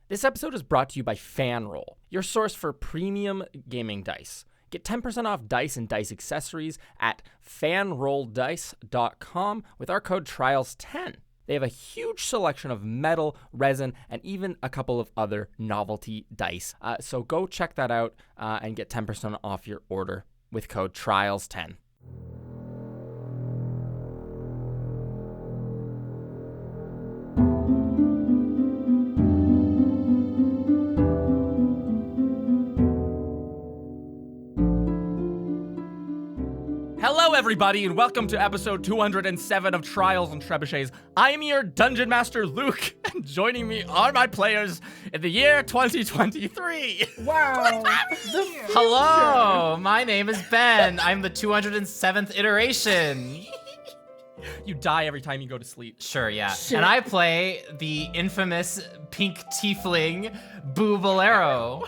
This episode is brought to you by FanRoll, your source for premium gaming dice. Get 10% off dice and dice accessories at fanrolldice.com with our code TRIALS10. They have a huge selection of metal, resin, and even a couple of other novelty dice. So go check that out and get 10% off your order with code TRIALS10. Hello, everybody, and welcome to episode 207 of Trials and Trebuchets. I'm your Dungeon Master, Luke, and joining me are my players in the year 2023. Wow. Hello, my name is Ben. I'm the 207th iteration. You die every time you go to sleep. Sure, yeah. Shit. And I play the infamous pink tiefling Boobalero.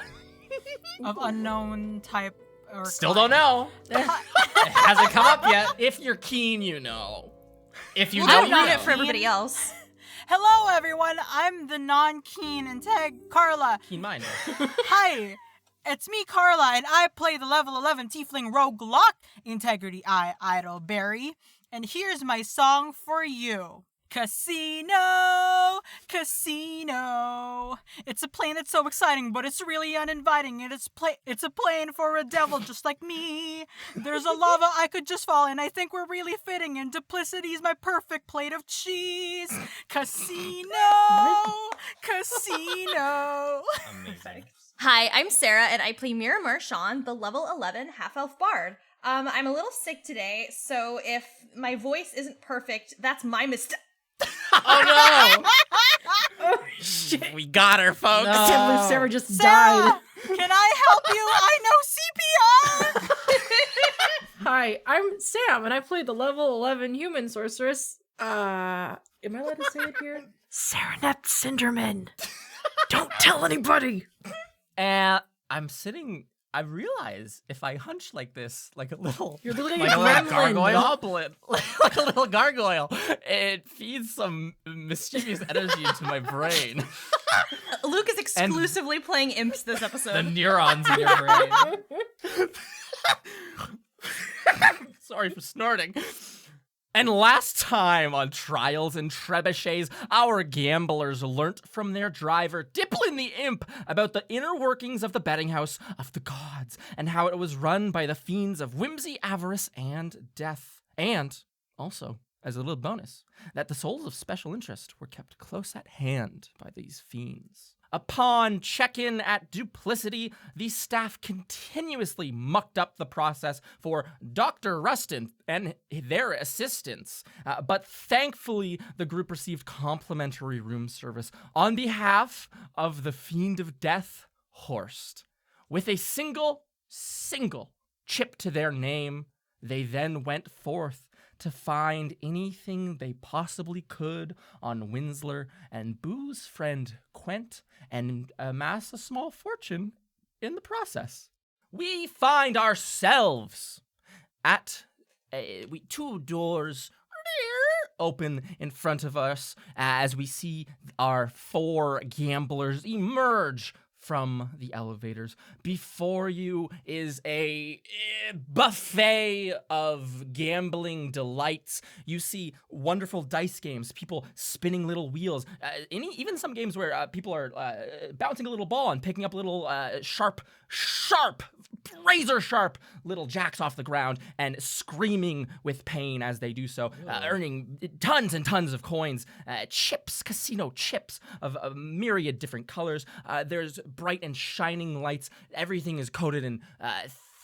Of unknown type or Still don't know. It hasn't come up yet. If you're keen, you know. If you I know, don't you know know. it for everybody else. Hello, everyone. I'm the non-keen and tag Carla. Keen mind. Hi, it's me, Carla, and I play the level 11 Tiefling Rogue Lock Integrity Eye Idol Berry. And here's my song for you. Casino, casino. It's a plane that's so exciting, but it's really uninviting. And it's a plane for a devil just like me. There's a lava I could just fall in. I think we're really fitting, and Duplicity's my perfect plate of cheese. Casino, casino. Amazing. Hi, I'm Sarah, and I play Miramar Sean, the level 11 half-elf bard. I'm a little sick today, so if my voice isn't perfect, that's my mistake. Oh, no. Oh, Shit. We got her, folks. No. I can't believe Sarah just Sarah, died. can I help you? I know CPR. Hi, I'm Sam, and I play the level 11 human sorceress. Am I allowed to say it here? Serenep Cinderman. Don't tell anybody. And I'm sitting... I realize if I hunch like this, like a little... You're looking like like a a little gremlin. gargoyle goblin, like a little gargoyle, it feeds some mischievous energy into my brain. Luke is exclusively playing imps this The episode. neurons in your brain. Sorry for snorting. And last time on Trials and Trebuchets, our gamblers learnt from their driver, Diplin the Imp, about the inner workings of the betting house of the gods and how it was run by the fiends of whimsy, avarice, and death. And also, as a little bonus, that the souls of special interest were kept close at hand by these fiends. Upon check-in at Duplicity, the staff continuously mucked up the process for Dr. Rustin and their assistants. But thankfully, the group received complimentary room service on behalf of the Fiend of Death, Horst. With a single chip to their name, they then went forth to find anything they possibly could on Winsler and Boo's friend Quent and amass a small fortune in the process. We find ourselves at two doors open in front of us as we see our four gamblers emerge from the elevators. Before you is a buffet of gambling delights. You see wonderful dice games, people spinning little wheels, even some games where people are bouncing a little ball and picking up little sharp, razor sharp little jacks off the ground and screaming with pain as they do so, earning tons and tons of coins, chips, casino chips of a myriad different colors. There's bright and shining lights. Everything is coated in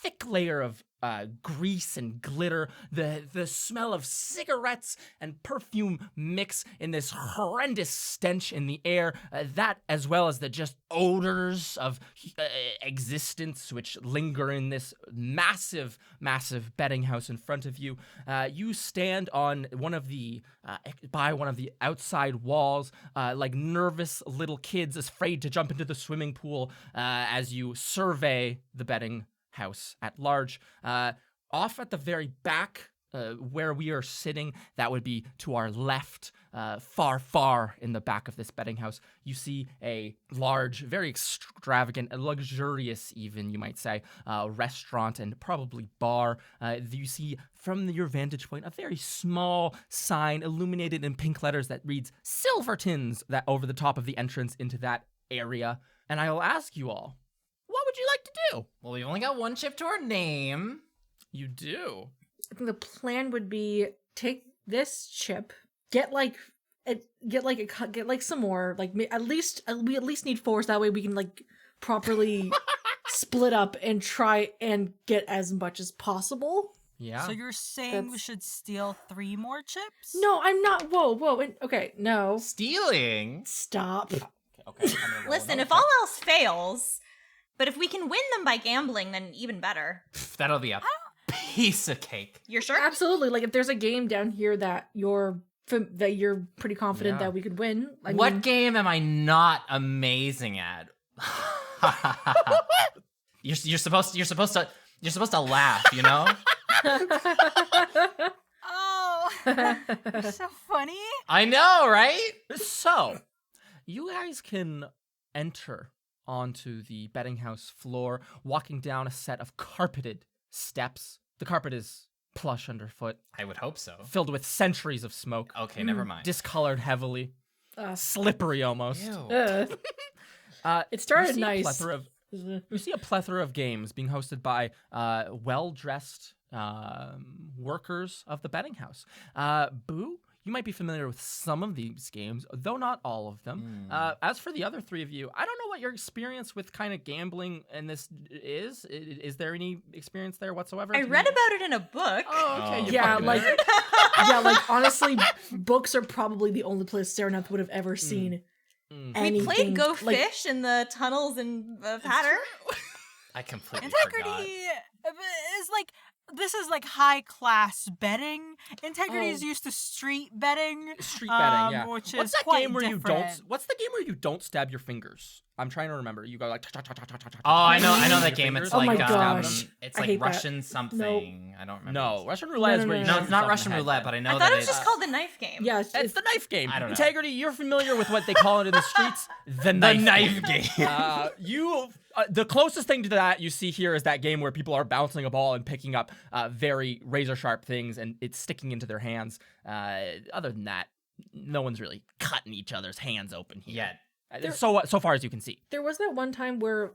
thick layer of grease and glitter. The smell of cigarettes and perfume mix in this horrendous stench in the air. That, as well as the just odors of existence which linger in this massive betting house in front of you. You stand on by one of the outside walls, like nervous little kids afraid to jump into the swimming pool, as you survey the betting house at large. Off at the very back where we are sitting, that would be to our left, far, far in the back of this betting house. You see a large, very extravagant, luxurious even, you might say, restaurant and probably bar. You see from your vantage point a very small sign illuminated in pink letters that reads Silvertons that over the top of the entrance into that area. And I will ask you all, what would you like to do? Well, we only got one chip to our name. You do. I think the plan would be take this chip, get some more. Like we at least need 4, so that way we can like properly split up and try and get as much as possible. Yeah. So you're saying we That's- should steal 3 more chips? No, I'm not. Whoa. Okay, no. Stealing? Stop. Okay. I'm gonna roll Listen, another if all else fails, but if we can win them by gambling, then even better. That'll be a piece of cake. You're sure? Absolutely. Like if there's a game down here that you're pretty confident Yeah. that we could win. What game am I not amazing at? you're supposed to laugh, you know? Oh, you're so funny. I know, right? So, you guys can enter onto the betting house floor, walking down a set of carpeted steps. The carpet is plush underfoot, I would hope so. filled with centuries of smoke, Okay, never mind. discolored heavily, Uh, slippery almost. Ew. it You started see a nice. plethora of- You see a plethora of games being hosted by well-dressed workers of the betting house. Boo, you might be familiar with some of these games, though not all of them. As for the other 3 of you, I don't know what your experience with kind of gambling in this is. Is there any experience there whatsoever? I read about it in a book. Oh, okay. Oh. you Yeah, fucking like nerd. yeah, like honestly, books are probably the only place Serenath would have ever seen Mm. We anything. played Go like, Fish in the tunnels in the Hatter. I completely Integrity forgot. is like, this is like high class betting. Integrity is Oh. used to street betting. Street betting, yeah. Which What's is that quite game where you different. don't? What's the game where you don't stab your fingers? I'm trying to remember. You go like. Oh, I know your that game. It's fingers. Oh like my gosh. it's I like hate that. Russian something. I don't remember. No, Russian roulette is where you No, No, shoot it's not yourself in Russian the head. roulette, but I know I thought that it was just called the knife game. yeah, It's the knife game. I don't know. Integrity, you're familiar with what they call it in the streets? The knife game. The closest thing to that you see here is that game where people are bouncing a ball and picking up very razor sharp things and it's sticking into their hands. Other than that, no one's really cutting each other's hands open here. Yeah. So far as you can see. there was that one time where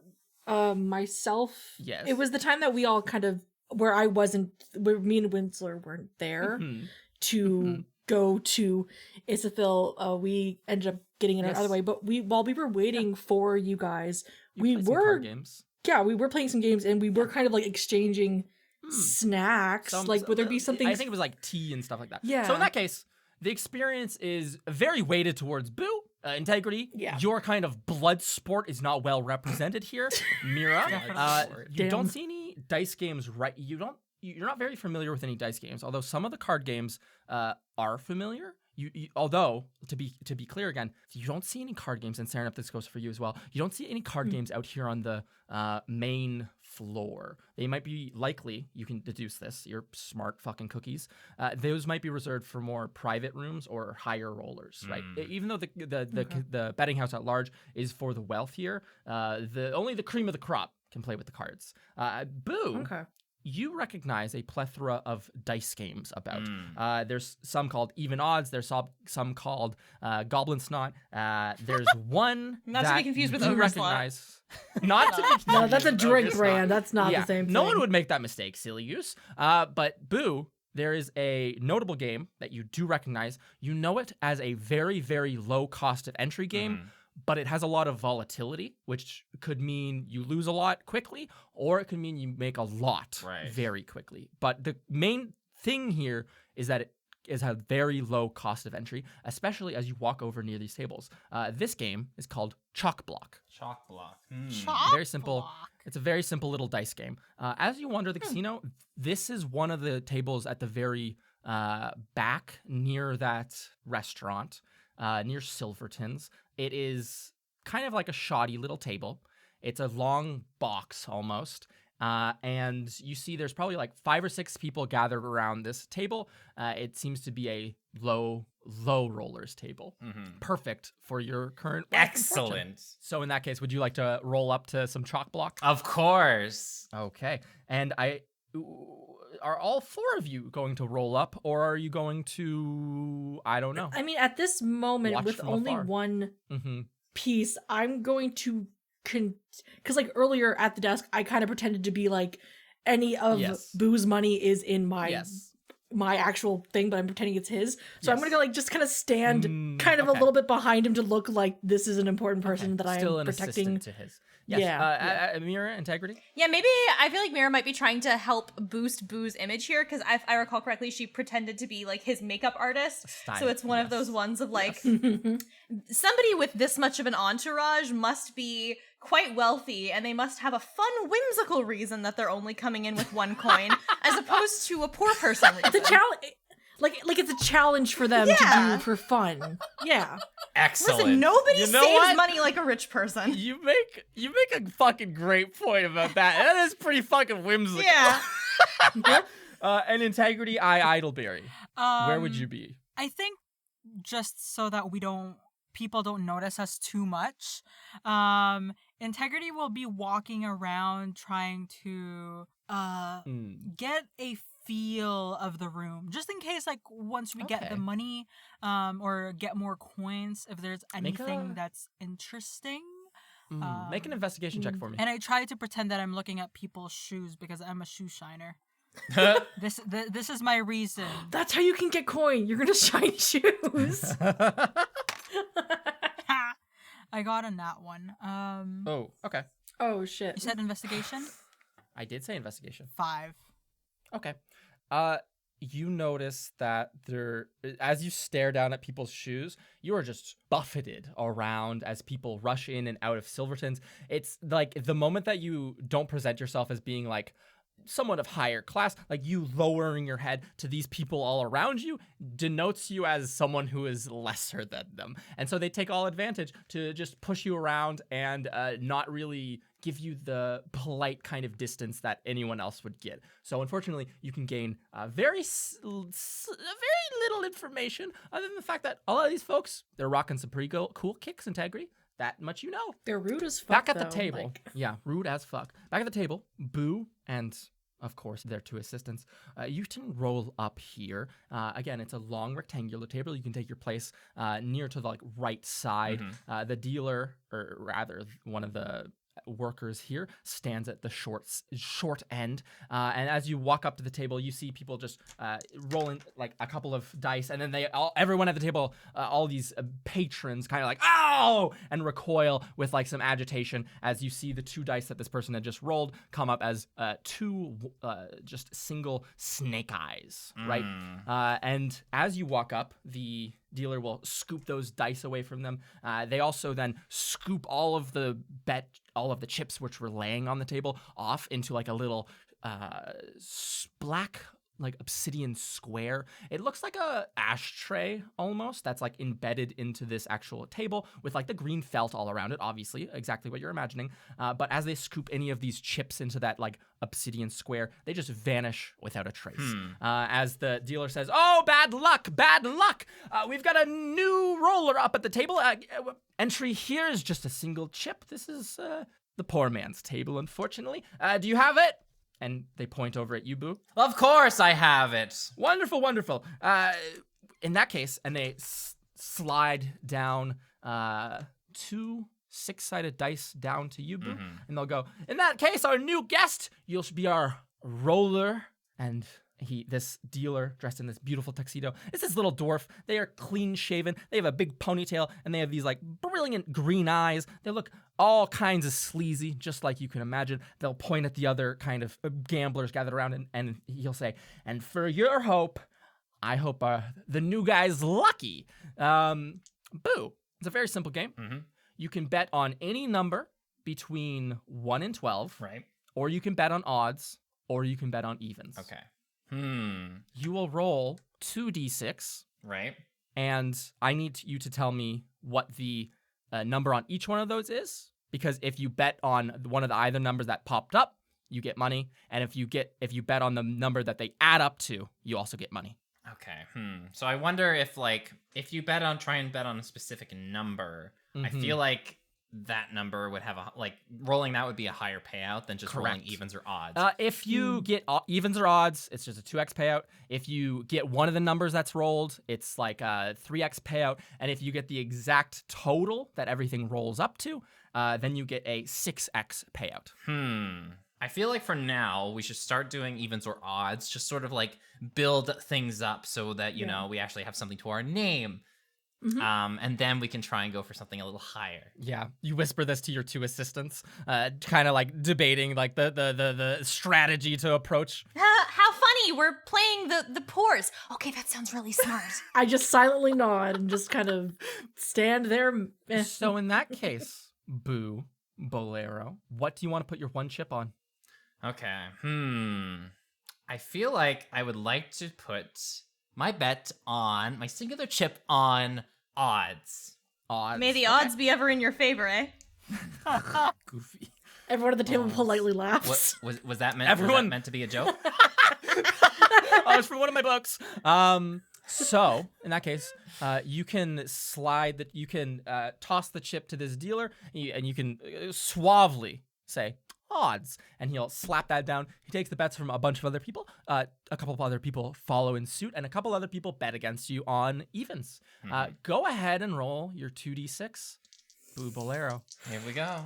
myself Yes. it was the time that we all kind of where me and Winsler weren't there Mhm. to Mhm. go to Isafil. We ended up getting in Yes. our other way, but while we were waiting for you guys, You we play some were card games. we were playing some games and we were kind of like exchanging snacks. Like would there be something I think it was like tea and stuff like that. Yeah. So in that case, the experience is very weighted towards Boo. Integrity. Yeah. Your kind of blood sport is not well represented here. Mira. You Damn. don't see any dice games, right? You're not very familiar with any dice games, although some of the card games are familiar. Although to be clear again, you don't see any card games, and Serenep, this goes for you as well. You don't see any card games out here on the main floor. They might be likely. You can deduce this. You're smart fucking cookies. Those might be reserved for more private rooms or higher rollers, right? Even though the betting house at large is for the wealthier, only the cream of the crop can play with the cards. Boo. Okay. You recognize a plethora of dice games about. There's some called Even Odds. There's some called Goblin Snot. There's one Not to that be confused with you Ogre Slot. recognize. Not to be confused No, that's a with drink Ogre brand. Snot. That's not Yeah, the same thing. no one would make that mistake, silly goose. But Boo, there is a notable game that you do recognize. You know it as a very, very low cost of entry game. But it has a lot of volatility, which could mean you lose a lot quickly, or it could mean you make a lot very quickly. But the main thing here is that it is a very low cost of entry, especially as you walk over near these tables. This game is called Chalk Block. Chalk block. Very simple. It's a very simple little dice game. As you wander the casino, this is one of the tables at the very back near that restaurant, near Silverton's. It is kind of like a shoddy little table. It's a long box almost, And you see there's probably like 5 or 6 people gathered around this table. It seems to be a low rollers table. Perfect for your current life and fortune. Excellent. So in that case, would you like to roll up to some chalk blocks? Of course. Okay. And are all 4 of you going to roll up, or are you going to, I don't know. I mean, at this moment, Watch with from only afar. one Mm-hmm. piece, I'm going to because like earlier at the desk, I kind of pretended to be like any of Yes. Boo's money is in my Yes. my actual thing, but I'm pretending it's his. So I'm Yes. gonna like just kind of stand kind of okay. a little bit behind him to look like this is an important person that Still I'm an protecting. assistant to his. Yes. Yeah, Mirror integrity. Yeah, maybe I feel like Mira might be trying to help boost Boo's image here because if I recall correctly, she pretended to be like his makeup artist. So it's one of those ones of like somebody with this much of an entourage must be quite wealthy and they must have a fun, whimsical reason that they're only coming in with 1 coin as opposed to a poor person reason. The challenge, like it's a challenge for them to Yeah. do for fun. Yeah. Excellent. Listen, nobody You know saves what? money like a rich person. You make a fucking great point about that. That is pretty fucking whimsical. Yeah. And integrity, Idleberry. Where would you Um, be? I think just so that people don't notice us too much. Integrity will be walking around trying to get a feel of the room, just in case, like once we get Okay. the money, or get more coins, if there's Make anything a- that's interesting. Make an investigation check for me. And I try to pretend that I'm looking at people's shoes because I'm a shoe shiner. This is my reason. That's how you can get coin. You're gonna shine shoes. I got a nat one. Oh, okay. Oh shit. You said investigation? I did say investigation. 5. Okay. You notice that as you stare down at people's shoes, you are just buffeted around as people rush in and out of Silverton's. It's like the moment that you don't present yourself as being like someone of higher class, like you lowering your head to these people all around you denotes you as someone who is lesser than them. And so they take all advantage to just push you around and not really give you the polite kind of distance that anyone else would get. So unfortunately, you can gain very little information other than the fact that all of these folks, they're rocking some pretty cool kicks, integrity. That much you know. They're rude as fuck. Back at the though, table. like- Yeah, rude as fuck. Back at the table, Boo and, of course, their 2 assistants. You can roll up here. Again, it's a long rectangular table. You can take your place near to the right side. The dealer, or rather one of the workers here, stands at the short end. And as you walk up to the table, you see people just rolling like a couple of dice, and then everyone at the table, all these patrons kind of like, ow, and recoil with like some agitation as you see the 2 dice that this person had just rolled come up as 2 just single snake eyes, right? And as you walk up, the dealer will scoop those dice away from them. They also then scoop all of the chips which were laying on the table off into like a little black like obsidian square. It looks like a ashtray almost that's like embedded into this actual table with like the green felt all around it, obviously exactly what you're imagining. But as they scoop any of these chips into that like obsidian square, they just vanish without a trace. As the dealer says, "Oh, bad luck, bad luck. We've got a new roller up at the table. Entry here is just a single chip. This is the poor man's table, unfortunately. Do you have it?" And they point over at you, Boo. Of course I have it. Wonderful, wonderful. In that case, and they slide down 2 6-sided dice down to you, Boo. And they'll go, "In that case, our new guest, you'll be our roller." And this dealer dressed in this beautiful tuxedo, it's this little dwarf. They are clean shaven. They have a big ponytail and they have these like brilliant green eyes. They look all kinds of sleazy, just like you can imagine. They'll point at the other kind of gamblers gathered around and he'll say, "And for your hope, I hope the new guy's lucky." Boo. It's a very simple game. You can bet on any number between 1 and 12. Right. Or you can bet on odds, or you can bet on evens. Okay. You will roll 2d6, Right. and I need you to tell me what the number on each one of those is, because if you bet on one of the either numbers that popped up, you get money, and if you bet on the number that they add up to, you also get money. Okay. So I wonder if if you try and bet on a specific number, I feel like that number would have rolling that would be a higher payout than just rolling evens or odds. If you get evens or odds, it's just a 2x payout. If you get one of the numbers that's rolled, it's like a 3x payout. And if you get the exact total that everything rolls up to, then you get a 6x payout. I feel like for now, we should start doing evens or odds, just sort of build things up so that, you know, we actually have something to our name. And then we can try and go for something a little higher. Yeah, you whisper this to your 2 assistants, kind of debating the strategy to approach. How funny! We're playing the pores. Okay, that sounds really smart. I just silently nod and just kind of stand there. So in that case, Boo, Bolero, what do you want to put your 1 chip on? Okay. I feel like I would like to put my singular chip on odds. Odds. May the odds be ever in your favor, eh? Goofy. Everyone at the table politely laughs. What was that meant? Everyone Was that meant to be a joke? Oh, it's from one of my books. So in that case, you can toss the chip to this dealer, and you can suavely say odds, and he'll slap that down. He takes the bets from a bunch of other people. A couple of other people follow in suit, and a couple other people bet against you on evens. Go ahead and roll your 2d6, Boo Bolero. Here we go.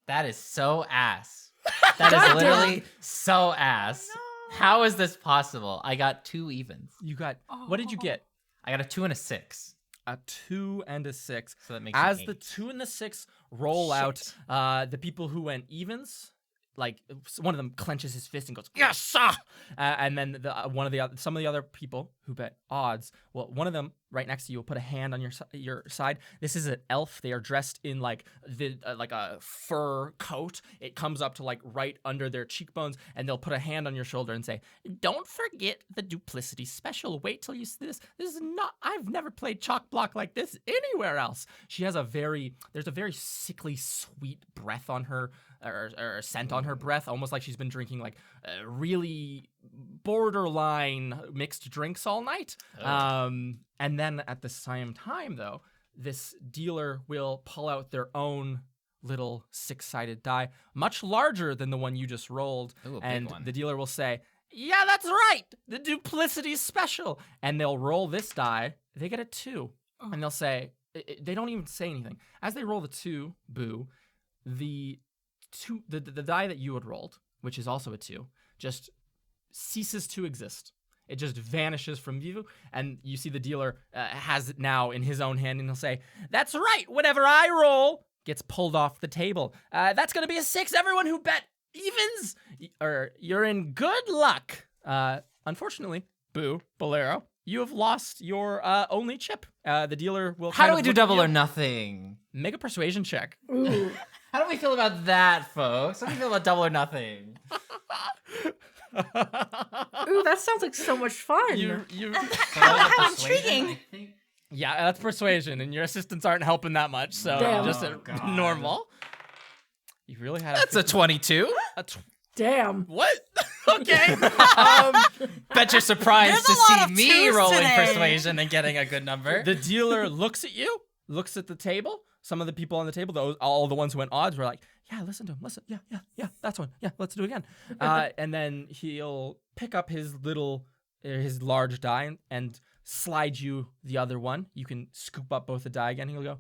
That is so ass. That is literally so ass. No. How is this possible? I got 2 evens. You got, what did you get? I got a 2 and a 6. A 2 and a 6. So that makes as it 8. The 2 and the 6 roll out, the people who went evens, one of them clenches his fist and goes, "Yes, sir!" And then some of the other people who bet odds, well, one of them right next to you will put a hand on your side. This is an elf. They are dressed in a fur coat. It comes up to right under their cheekbones, and they'll put a hand on your shoulder and say, "Don't forget the Duplicity special. Wait till you see this. This is not. I've never played chalk block like this anywhere else." She has there's a very sickly sweet breath on her, or scent on her breath, almost like she's been drinking really borderline mixed drinks all night. And then at the same time, though, this dealer will pull out their own little 6-sided die, much larger than the one you just rolled. Ooh, and big one. The dealer will say, "Yeah, that's right, the Duplicity special." And they'll roll this die. They get a 2. And they'll say, they don't even say anything. As they roll the 2, Boo, the die that you had rolled, which is also a 2, just ceases to exist. It just vanishes from view, and you see the dealer has it now in his own hand, and he'll say, "That's right, whenever I roll, gets pulled off the table. That's going to be a 6. Everyone who bet evens, you're in good luck." Unfortunately, Boo, Bolero, you have lost your only chip. The dealer will How do we do double or nothing? Make a persuasion check. Ooh. How do we feel about that, folks? How do we feel about double or nothing? Ooh, that sounds like so much fun. How intriguing. Yeah, that's persuasion, and your assistants aren't helping that much, so Damn. just God. normal. You really had That's a 22. Damn. What? Okay. Bet you're surprised There's to a lot see of me twos rolling today. persuasion and getting a good number. The dealer looks at you, looks at the table. Some of the people on the table, all the ones who went odds, were like, "Yeah, listen to him. Listen. Yeah, that's one. Yeah, let's do it again." And then he'll pick up his large die and slide you the other one. You can scoop up both the die again. He'll go,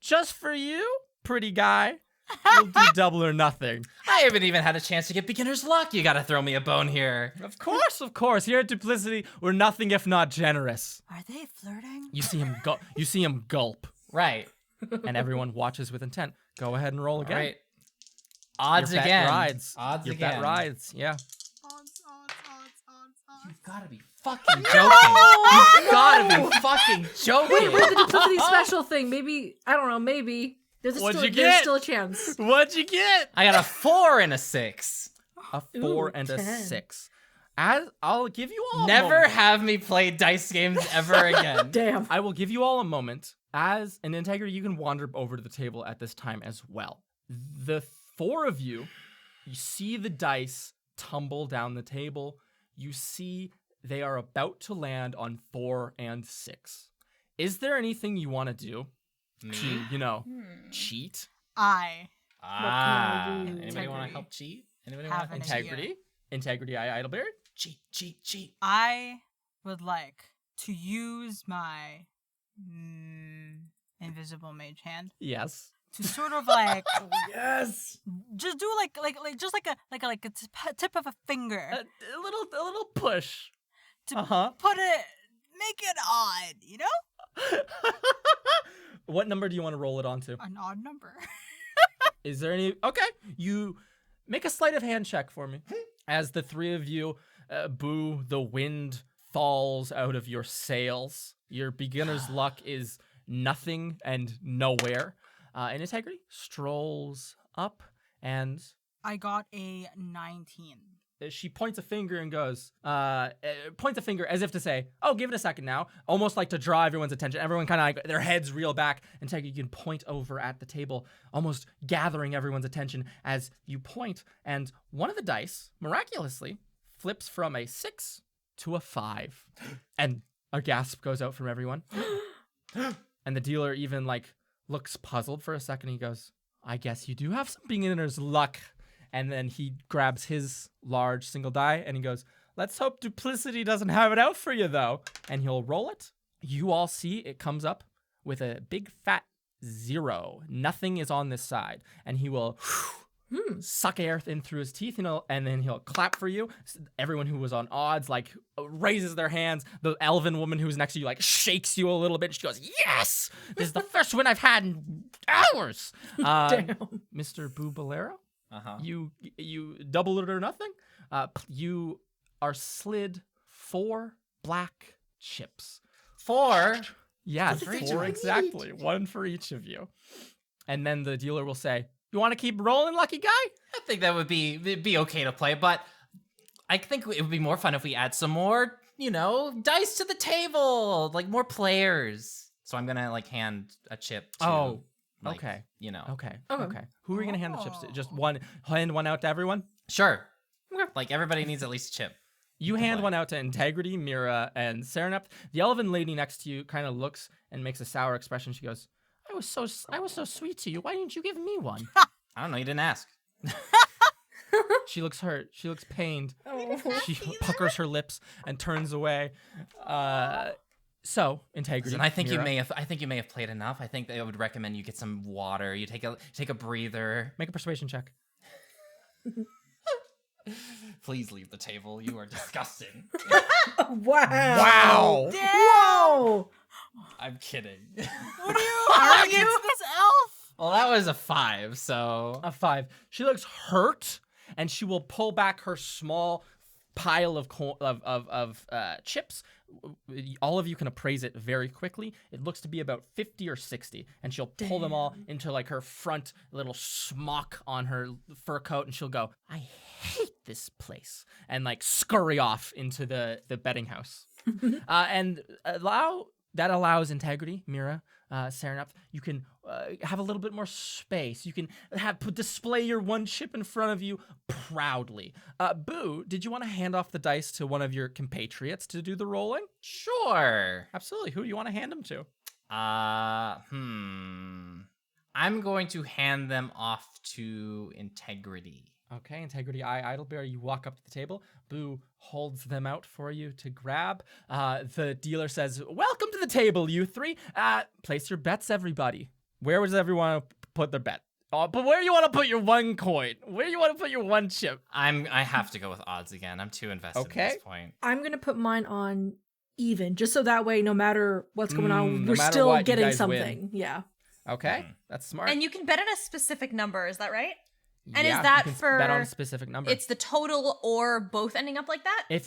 "Just for you, pretty guy. We'll do double or nothing." I haven't even had a chance to get beginner's luck. You gotta throw me a bone here. Of course. Here at Duplicity, we're nothing if not generous. Are they flirting? You see him go. You see him gulp, Right. and everyone watches with intent. Go ahead and roll again. All right. Odds Your bet again. rides. Odds Your again. bet rides. Yeah. Odds. You've gotta be fucking joking. You've gotta be fucking joking. Where's the Duplicity special thing? Maybe, I don't know, maybe. There's What'd still a chance. What'd you get? I got a 4 and a 6. A 4 Ooh, and a 10. 6. I'll give you all. Never a moment. have me play dice games ever again. Damn. I will give you all a moment. As an integrity, you can wander over to the table at this time as well. The 4 of you You see the dice tumble down the table. You see they are about to land on 4 and 6. Is there anything you want to do to, cheat? Ah, do? anybody want to help cheat? Anybody want Have to an Integrity? Integrity, Idleberry? cheat? I would like to use my invisible mage hand Yes. to sort of like Yes. just do like a tip of a finger A little push. to Uh-huh. put it, make it odd, you know? What number do you want to roll it onto? An odd number. Is there any... Okay, you make a sleight of hand check for me. As the three of you, Boo, the wind falls out of your sails. Your beginner's luck is nothing and nowhere. And Integrity strolls up and... I got a 19. She points a finger and goes, points a finger as if to say, oh, give it a second now. Almost like to draw everyone's attention. Everyone kind of like their heads reel back. And you can point over at the table, almost gathering everyone's attention as you point. And one of the dice, miraculously, flips from a 6 to a 5. And a gasp goes out from everyone. And the dealer even like looks puzzled for a second. He goes, I guess you do have some beginner's luck. And then he grabs his large single die and he goes, let's hope Duplicity doesn't have it out for you, though. And he'll roll it. You all see it comes up with a big fat 0. Nothing is on this side. And he will suck air in through his teeth, and then he'll clap for you. Everyone who was on odds, like, raises their hands. The elven woman who's next to you, like, shakes you a little bit. She goes, yes! This is the first win I've had in hours! Damn. Mr. Bubalero? Uh-huh. You double it or nothing. You are slid 4 black chips. 4? Yeah, For each 4 of us. exactly. 1 for each of you. And then the dealer will say, you want to keep rolling, lucky guy? I think that would be okay to play, but I think it would be more fun if we add some more, dice to the table, like more players. So I'm gonna like hand a chip to okay. Okay. Okay. Who are you going to hand the chips to? Just hand one out to everyone? Sure. Okay. Like everybody needs at least a chip. You hand one out to Integrity, Mira, and Serenep. The elven lady next to you kind of looks and makes a sour expression. She goes, I was so sweet to you. Why didn't you give me one? I don't know, you didn't ask. She looks hurt. She looks pained. Oh. She puckers her lips and turns away. So, Integrity. And I think Mira, you may have played enough. I think I would recommend you get some water. You take a breather. make a persuasion check. Please leave the table. You are disgusting. Wow. Damn! Whoa. I'm kidding. What are you arguing against this elf? Well, that was a 5, so A 5. She looks hurt, and she will pull back her small pile of chips. All of you can appraise it very quickly. It looks to be about 50 or 60, and she'll pull them all into like her front little smock on her fur coat, and she'll go, I hate this place, and like scurry off into the betting house. And that allows Integrity, Mira, Serenep, you can have a little bit more space. You can display your one chip in front of you proudly. Boo, did you want to hand off the dice to one of your compatriots to do the rolling? sure. Absolutely. Who do you want to hand them to? I'm going to hand them off to Integrity. Okay, Integrity Idleberry, you walk up to the table. Boo holds them out for you to grab. The dealer says, welcome to the table, you three. Place your bets, everybody. Where does everyone put their bet? But where do you want to put your one coin? Where do you want to put your one chip? I have to go with odds again. I'm too invested Okay. at this point. I'm going to put mine on even, just so that way, no matter what's going on, no we're matter still what, you getting guys something. win. Yeah. Okay, that's smart. And you can bet on a specific number, is that right? And Yeah, is that you can for bet on a specific number? It's the total or both ending up like that? If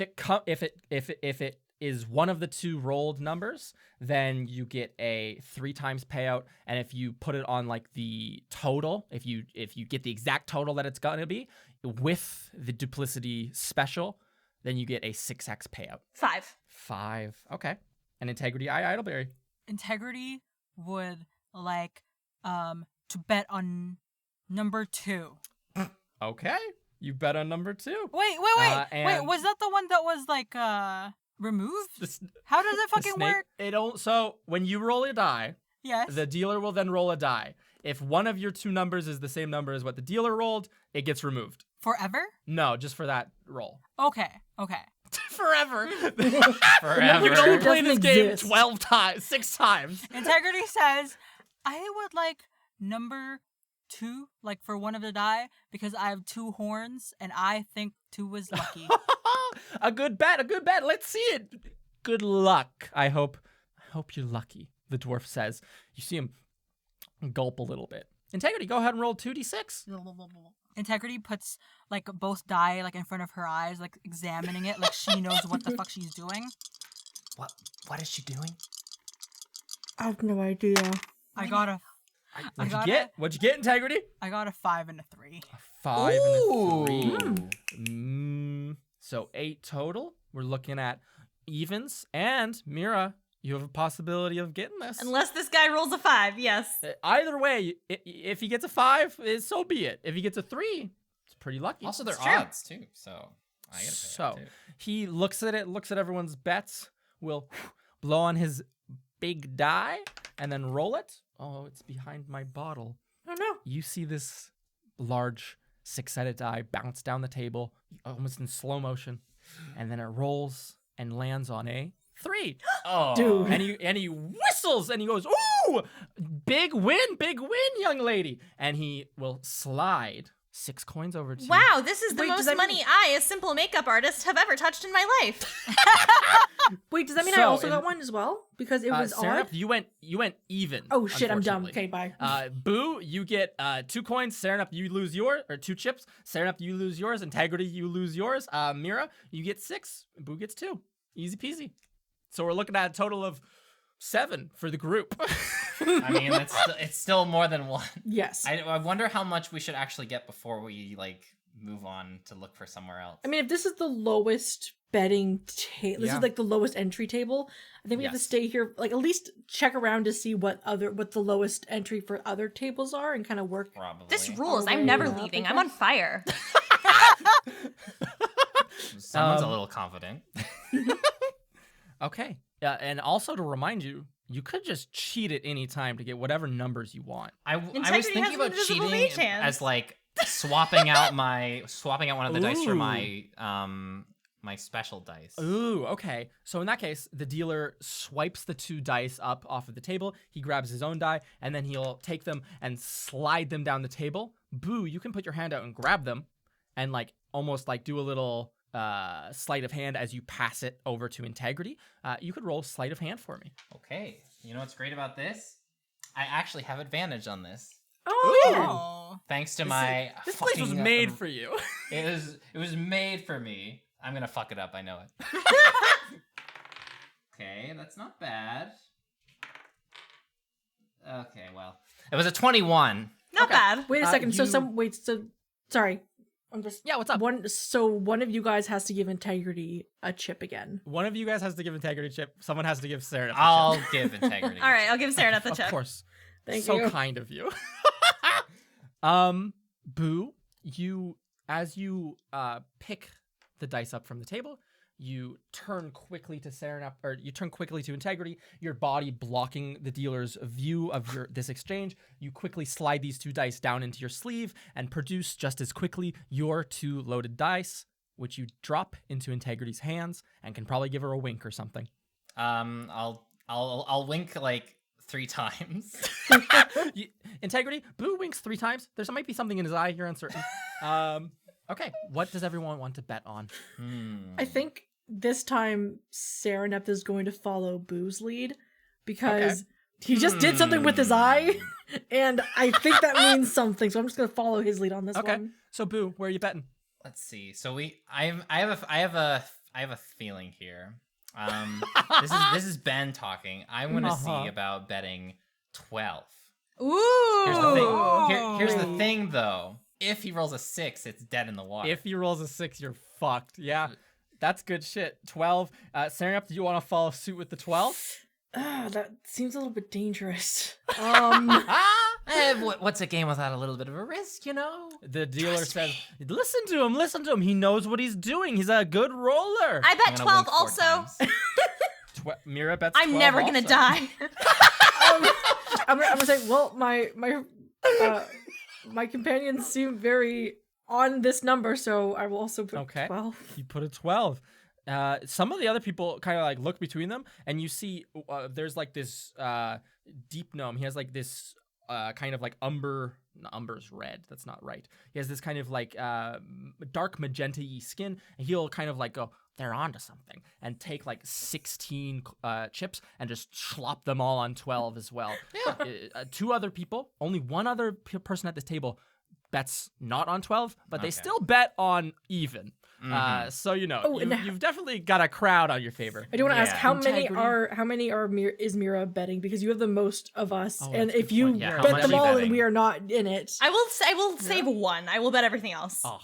it is one of the two rolled numbers, then you get a 3 times payout. And if you put it on like the total, if you get the exact total that it's gonna be with the Duplicity special, then you get a 6x payout. 5. 5. Okay. And Integrity Idleberry. Integrity would like to bet on number 2. Okay. You bet on number 2. Wait. And Was that the one that was like removed? the, s- How does it the fucking snake, work? it don't. So when you roll a die, Yes. the dealer will then roll a die. If one of your 2 numbers is the same number as what the dealer rolled, it gets removed. Forever? No, just for that roll. Okay. Forever. Forever. You can only play Doesn't this game exist. 12 times, 6 times. Integrity says, I would like number 2, like for one of the die, because I have 2 horns and I think 2 was lucky. A good bet. Let's see it. Good luck. I hope you're lucky, the dwarf says. You see him gulp a little bit. Integrity, go ahead and roll 2d6. Integrity puts like both die like in front of her eyes, like examining it, like she knows what the fuck she's doing. What is she doing? I have no idea. I got a What'd you get, Integrity? I got a 5 and a 3. 5 and a 3. Ooh. So 8 total. We're looking at evens. And Mira, you have a possibility of getting this. Unless this guy rolls a 5, yes. Either way, if he gets a 5, so be it. If he gets a 3, it's pretty lucky. Also, they're It's true. odds too, so I gotta pay So that too. he looks at it, looks at everyone's bets, will blow on his big die, and then roll it. Oh, it's behind my bottle. Oh no. You see this large 6-sided die bounce down the table, almost in slow motion, and then it rolls and lands on a 3. Oh, Dude. And he whistles and he goes, "Ooh, big win, young lady!" And he will slide 6 coins over to you. Wow, this is the Wait, does most that money mean- I, a simple makeup artist, have ever touched in my life. Wait, does that mean I So, also in- got one as well? Because it was Seraph, odd. you went even. Oh shit, I'm dumb. unfortunately. Okay, bye. Boo, you get 2 coins. Serenap, you lose yours, or 2 chips. Serenap, you lose yours. Integrity, you lose yours. Mira, you get 6. Boo gets 2. Easy peasy. So we're looking at a total of 7 for the group. I mean, it's still more than 1. Yes. I wonder how much we should actually get before we like move on to look for somewhere else. I mean, if this is the lowest betting table, this Yeah. is like the lowest entry table. I think we have to Yes. stay here, like at least check around to see what the lowest entry for other tables are, and kind of work. Probably. This rules. Are I'm we never up leaving. with I'm on fire. Someone's a Um, little confident. Okay. And also to remind you, you could just cheat at any time to get whatever numbers you want. I was Integrity thinking has about invisible cheating mage hands. as like swapping out one of the dice for Ooh. my my special dice. Ooh, okay. So in that case, the dealer swipes the 2 dice up off of the table. He grabs his own die, and then he'll take them and slide them down the table. Boo, you can put your hand out and grab them, and like almost like do a little sleight of hand as you pass it over to Integrity. You could roll sleight of hand for me. Okay. You know what's great about this? I actually have advantage on this. Oh yeah. Oh. Thanks to my This place was fucking, made for you. It was made for me. I'm gonna fuck it up. I know it. Okay, that's not bad. Okay, well, it was a 21. Not Okay. bad. Wait a second. you- So sorry. I'm just Yeah, what's up? one of you guys has to give Integrity a chip again. One of you guys has to give Integrity chip. Someone has to give Sarah. I'll give integrity. All right, I'll give Sarah the Of chip. course. Thank so you. kind of you. Boo, as you pick the dice up from the table, you turn quickly to Serenap, or you turn quickly to Integrity, your body blocking the dealer's view of this exchange. You quickly slide these 2 dice down into your sleeve and produce just as quickly your 2 loaded dice, which you drop into Integrity's hands and can probably give her a wink or something. I'll wink like 3 times. Integrity, Boo winks 3 times. There might be something in his eye. You're uncertain. Okay, what does everyone want to bet on? I think this time Serenep is going to follow Boo's lead because he just did something with his eye, and I think that means something. So I'm just going to follow his lead on this Okay, one. so Boo, where are you betting? Let's see. So I have a feeling here. This is Ben talking. I'm gonna see about betting 12. Ooh. Here's the thing. Here's Oh. the thing, though. If he rolls a 6, it's dead in the water. If he rolls a 6, you're fucked. Yeah, that's good shit. 12. Serenap, do you want to follow suit with the 12? That seems a little bit dangerous. What's a game without a little bit of a risk, you know? The dealer says, listen to him. He knows what he's doing. He's a good roller. I bet I'm gonna 12 wink 4 also. times. Mira bets 12 I'm never gonna also. die. I'm gonna say, well, my companions seem very on this number, so I will also put Okay. 12. You put a 12. Some of the other people kind of like look between them, and you see there's like this deep gnome. He has like this kind of like umber's red. That's not right. He has this kind of like dark magenta-y skin, and he'll kind of like go, they're onto something, and take like 16 chips and just slop them all on 12 as well. Two other people, only one other person at this table bets not on 12, but they still bet on even. So you've definitely got a crowd on your favor. I do want to ask how Integrity. many is Mira betting, because you have the most of us, Oh, and that's a if good you point. Yeah, how bet much them are you all betting? and we are not in it. I will save one. I will bet everything else. Oh,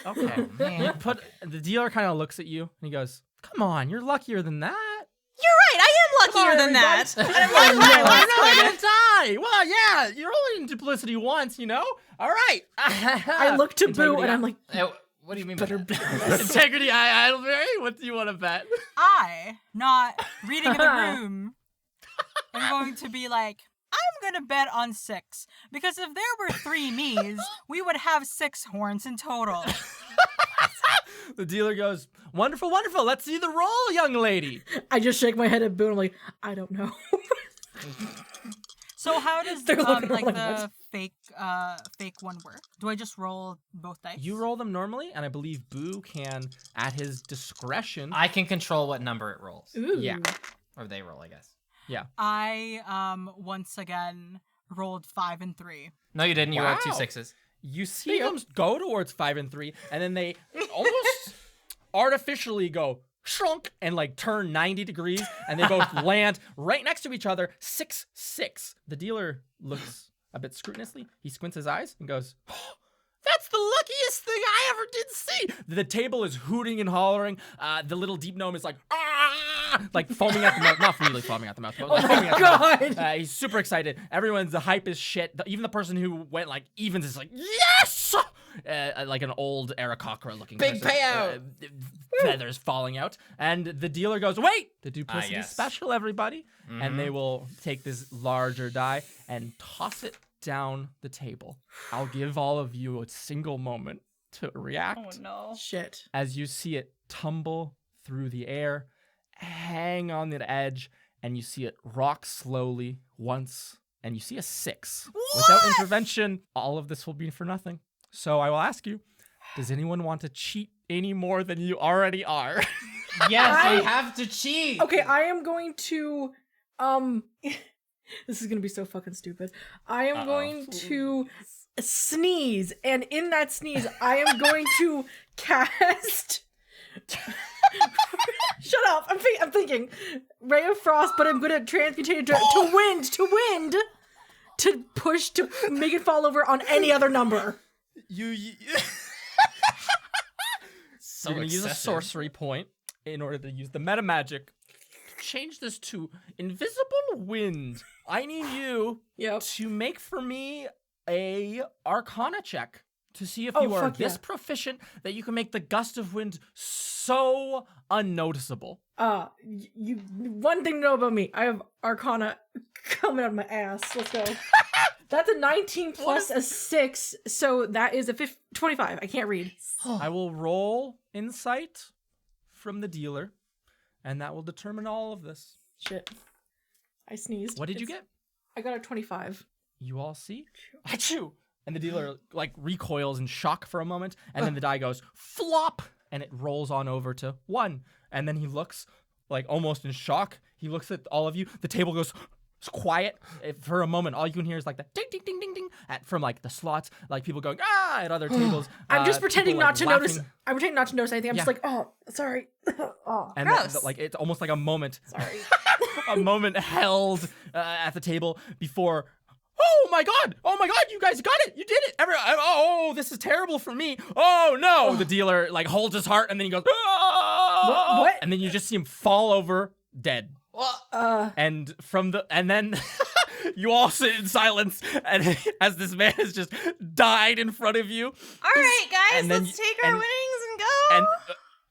okay. The dealer kind of looks at you and he goes, "Come on, you're luckier than that." You're right. I am luckier on, than that. I'm not gonna die. Well, yeah, you're only in duplicity once, you know. All right. I look to Boo Integrity, and I'm like, What do you mean by that? Integrity, Idleberry. What do you want to bet? I, not reading the room, am going to be like, I'm gonna bet on 6. Because if there were 3 me's, we would have 6 horns in total. The dealer goes, "Wonderful, wonderful. Let's see the roll, young lady." I just shake my head at Boo and I'm like, I don't know. So how does They're looking like like the fake one work? Do I just roll both dice? You roll them normally, and I believe Boo can, at his discretion. I can control what number it rolls. Ooh. Yeah. Or they roll, I guess. I once again rolled 5 and 3. No, you didn't. You rolled 2 Wow. 6s. You see them go towards 5 and 3, and then they almost artificially go shrunk and like turn 90 degrees, and they both land right next to each other, 6-6. The dealer looks a bit scrupulously. He squints his eyes and goes, "Oh, that's the luckiest thing I ever did see." The table is hooting and hollering. The little deep gnome is like, like foaming at the mouth. Not really foaming at the mouth, but like foaming at the mouth. God. He's super excited. Everyone's the hype as shit. Even the person who went like evens is like, yes! Like an old Aarakocra looking Big person. payout! Feathers falling out. And the dealer goes, "Wait! The duplicity yes. special, everybody." And they will take this larger die and toss it down the table. I'll give all of you a single moment to react Oh no. Shit. as you see it tumble through the air, hang on the edge, and you see it rock slowly once, and you see a 6. Without intervention, all of this will be for nothing. So I will ask you, does anyone want to cheat any more than you already are? Yes, I have to cheat. Okay, I am going to this is gonna be so fucking stupid. I am going to sneeze, and in that sneeze, I am going to cast. Shut up! I'm thinking Ray of Frost, but I'm gonna transmutate it to wind, to push to make it fall over on any other number. You're So gonna use a excessive. sorcery point in order to use the meta magic. Change this to invisible wind. I need you Yep. to make for me a Arcana check to see if Oh, you are fuck this yeah. proficient that you can make the gust of wind so unnoticeable. You one thing to know about me, I have Arcana coming out of my ass. Let's go. That's a 19 plus a 6, so that is a 25. I can't read. I will roll insight from the dealer, and that will determine all of this. Shit. I sneezed. What did you get? I got a 25. You all see? Achoo! And the dealer like recoils in shock for a moment, and then the die goes flop, and it rolls on over to 1. And then he looks like almost in shock. He looks at all of you. The table goes quiet for a moment. All you can hear is like the ding ding ding ding ding from like the slots, like people going at other tables. I'm just pretending people, not to notice. laughing. I'm pretending not to notice anything. I'm just Yeah. like, oh, sorry. Oh, And Gross. like it's almost like a moment, sorry. a moment held at the table before. Oh my god! You guys got it! You did it! Oh, this is terrible for me! Oh no! The dealer like holds his heart and then he goes. What? And then you just see him fall over dead. And then You all sit in silence, and as this man has just died in front of you. All right, guys, And then let's y- take our and- winnings and go.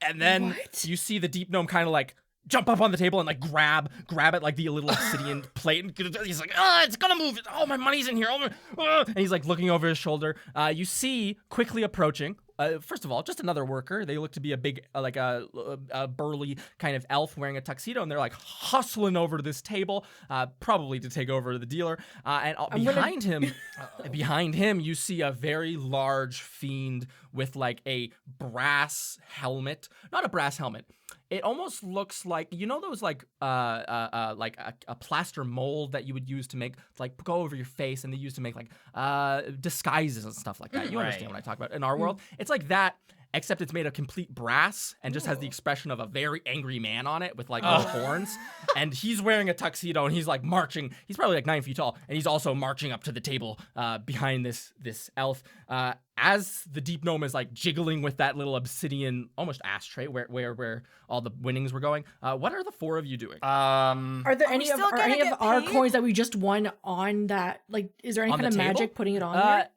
And then What? you see the deep gnome kind of like jump up on the table and like grab at like the little obsidian plate. And he's like, it's gonna move. Oh, my money's in here. And he's like looking over his shoulder. You see quickly approaching. First of all, just another worker. They look to be a big, like a burly kind of elf wearing a tuxedo, and they're like hustling over to this table, probably to take over the dealer. And behind him, you see a very large fiend with like a brass helmet. Not a brass helmet. It almost looks like, you know, those like a plaster mold that you would use to make like go over your face, and they use to make like disguises and stuff like that. You understand what I talk about in our world? It's like that, except it's made of complete brass and just has the expression of a very angry man on it with like little horns. And he's wearing a tuxedo, and he's like marching. He's probably like 9 feet tall, and he's also marching up to the table behind this elf. As the deep gnome is like jiggling with that little obsidian, almost ashtray where all the winnings were going. What are the four of you doing? Are there any of still gonna get our paid? coins that we just won on that? Like, is there any On kind the of table? magic putting it on there?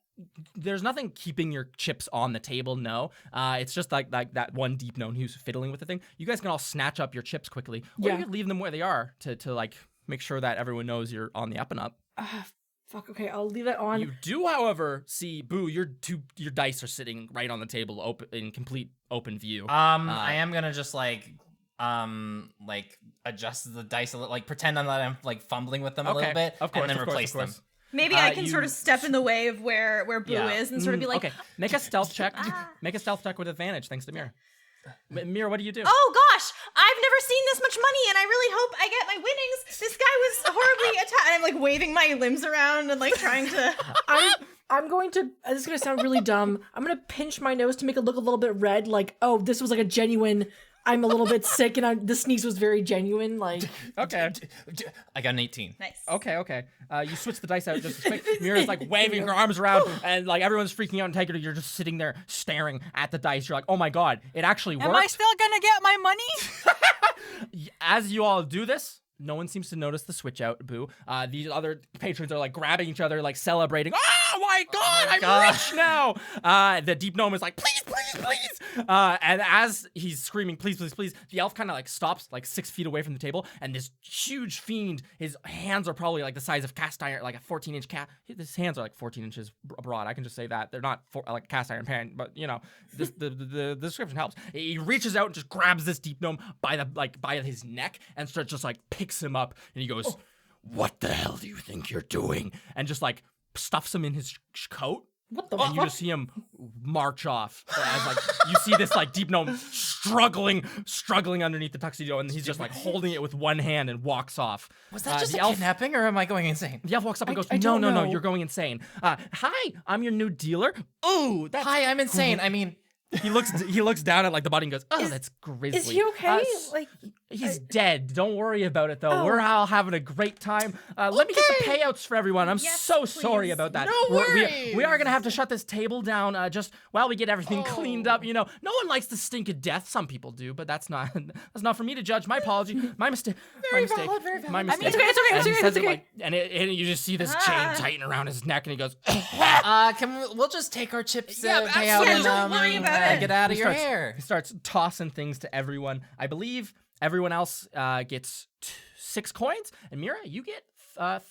There's nothing keeping your chips on the table, no. It's just like that one deep gnome who's fiddling with the thing. You guys can all snatch up your chips quickly, or you can leave them where they are to like make sure that everyone knows you're on the up and up. Fuck. Okay, I'll leave that on. You do, however, see Boo. Your dice are sitting right on the table, open in complete open view. I am gonna just like adjust the dice a little, like pretend I'm like fumbling with them a little bit, of course, and then of course, replace of course. them. Maybe I can sort you- of step in the way of where Boo Yeah. is and sort of be like, Okay, make a stealth check. Make a stealth check with advantage, thanks to Mira. Mira, what do you do? oh gosh, I've never seen this much money, and I really hope I get my winnings. This guy was horribly attacked. And I'm like waving my limbs around and like trying to. I'm going to. This is gonna sound really dumb. I'm gonna pinch my nose to make it look a little bit red. Like, oh, this was like a genuine. I'm a little bit sick, and the sneeze was very genuine. Like, Okay. I got an 18. Nice. Okay. You switch the dice out just as quick. Mira's like waving her arms around, and like everyone's freaking out in Integrity. You're just sitting there staring at the dice. You're like, oh my god, it actually worked. Am I still gonna get my money? As you all do this, no one seems to notice the switch out, Boo. These other patrons are like grabbing each other, like celebrating. Oh my god, I'm rich now! The deep gnome is like, please. And as he's screaming, please, the elf kind of like stops like 6 feet away from the table, and this huge fiend, his hands are probably like the size of cast iron, like a 14-inch his hands are like 14 inches broad. I can just say that. They're not like cast iron pan, but you know, the description helps. He reaches out and just grabs this deep gnome by his neck and starts just like picks him up, and he goes, what the hell do you think you're doing? And just like stuffs him in his coat. what the And you fuck? just see him march off as like you see this like deep gnome struggling underneath the tuxedo, and he's just like holding it with one hand and walks off. Was that just the a elf? kidnapping, or am I going insane? The elf walks up and goes, I no, don't know. you're going insane. Hi, I'm your new dealer. Ooh, that's Hi, I'm insane. I mean, he looks down at like the body and goes, oh, that's grisly. Is he okay? Like he's dead. Don't worry about it though. Oh. We're all having a great time. Let me get the payouts for everyone. I'm Yes, so sorry please. about that. No We are gonna have to shut this table down just while we get everything cleaned up. You know, no one likes the stink of death. Some people do, but that's not for me to judge. My apology. My mistake. My mistake. valid, very valid. My mistake. it's okay, it's okay, And it's he okay, says it's it okay. like, and you just see this chain tighten around his neck, and he goes, we'll just take our chips Yeah, payout absolutely. and Don't worry about it. get out of He your starts- hair. He starts tossing things to everyone. I believe everyone else gets 6 coins, and Mira, you get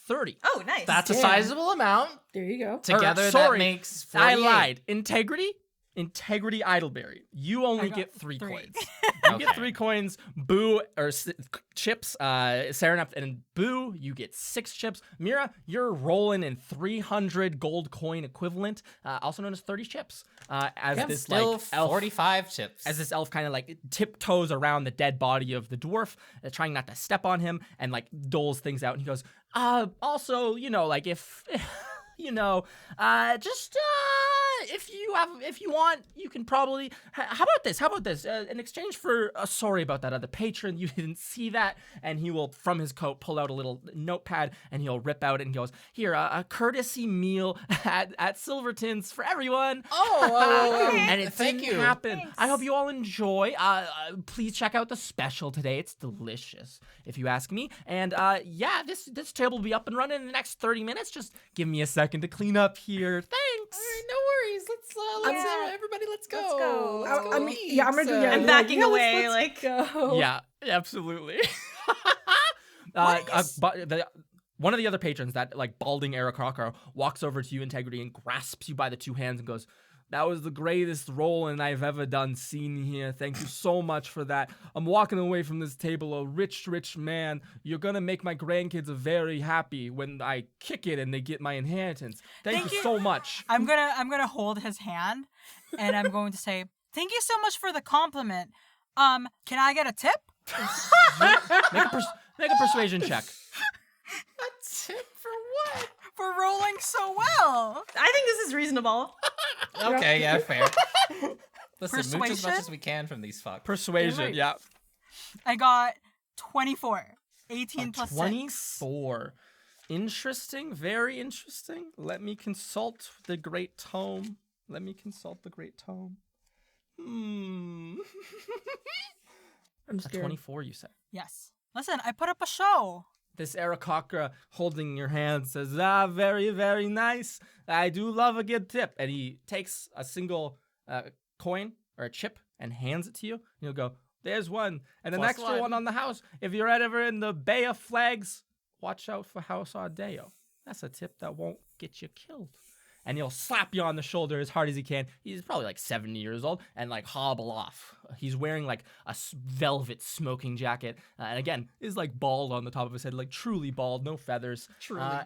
30. Oh, nice. That's a Yeah. sizable amount. There you go. Together, sorry, that makes 48. I lied. Integrity Idleberry. You only get 3 3. coins. You Okay. get 3 coins. Boo or chips. Saranap and Boo, you get 6 chips. Mira, you're rolling in 300 gold coin equivalent, also known as 30 chips. As Yeah, this still like elf 45 chips. as this elf kind of like tiptoes around the dead body of the dwarf, trying not to step on him, and like doles things out. And he goes, also, you know, like if, you know, just, if you want, you can probably. How about this? In exchange for sorry about that other patron, you didn't see that, and he will from his coat pull out a little notepad and he'll rip out and goes, here, a courtesy meal at Silverton's for everyone. And it thank didn't you. happen. Thanks. I hope you all enjoy. Please check out the special today. It's delicious, if you ask me. And yeah, this table will be up and running in the next 30 minutes. Just give me a second to clean up here. Thanks. All right, no worries. Let's everybody, let's go. Let's go. Let's go I mean, eat. yeah, I'm gonna do. Yeah, I'm like, backing yeah, away, let's like- go. Yeah, absolutely. One of the other patrons, that like balding Eric Crocker, walks over to you, Integrity, and grasps you by the two hands and goes, that was the greatest rolling I've ever done seen here. Thank you so much for that. I'm walking away from this table a rich, rich man. You're gonna make my grandkids very happy when I kick it and they get my inheritance. Thank you so much. I'm gonna hold his hand, and I'm going to say, thank you so much for the compliment. Can I get a tip? Make a persuasion check. A tip for what? For rolling so well. I think this is reasonable. Okay, yeah, fair. Listen, mooch as much Persuasion? as we can from these fucks. Persuasion, right. yeah. I got 24. 18 plus 6. 24. Interesting, very interesting. Let me consult the great tome. I'm A scared. 24, you said. Yes. Listen, I put up a show. This Arakakra holding your hand says, very, very nice. I do love a good tip. And he takes a single coin or a chip and hands it to you. And he'll go, there's one. And an Plus extra one. one on the house. If you're ever in the Bay of Flags, watch out for House Ardeo. That's a tip that won't get you killed. And he'll slap you on the shoulder as hard as he can. He's probably like 70 years old and like hobble off. He's wearing like a velvet smoking jacket. And again, is like bald on the top of his head, like truly bald, no feathers.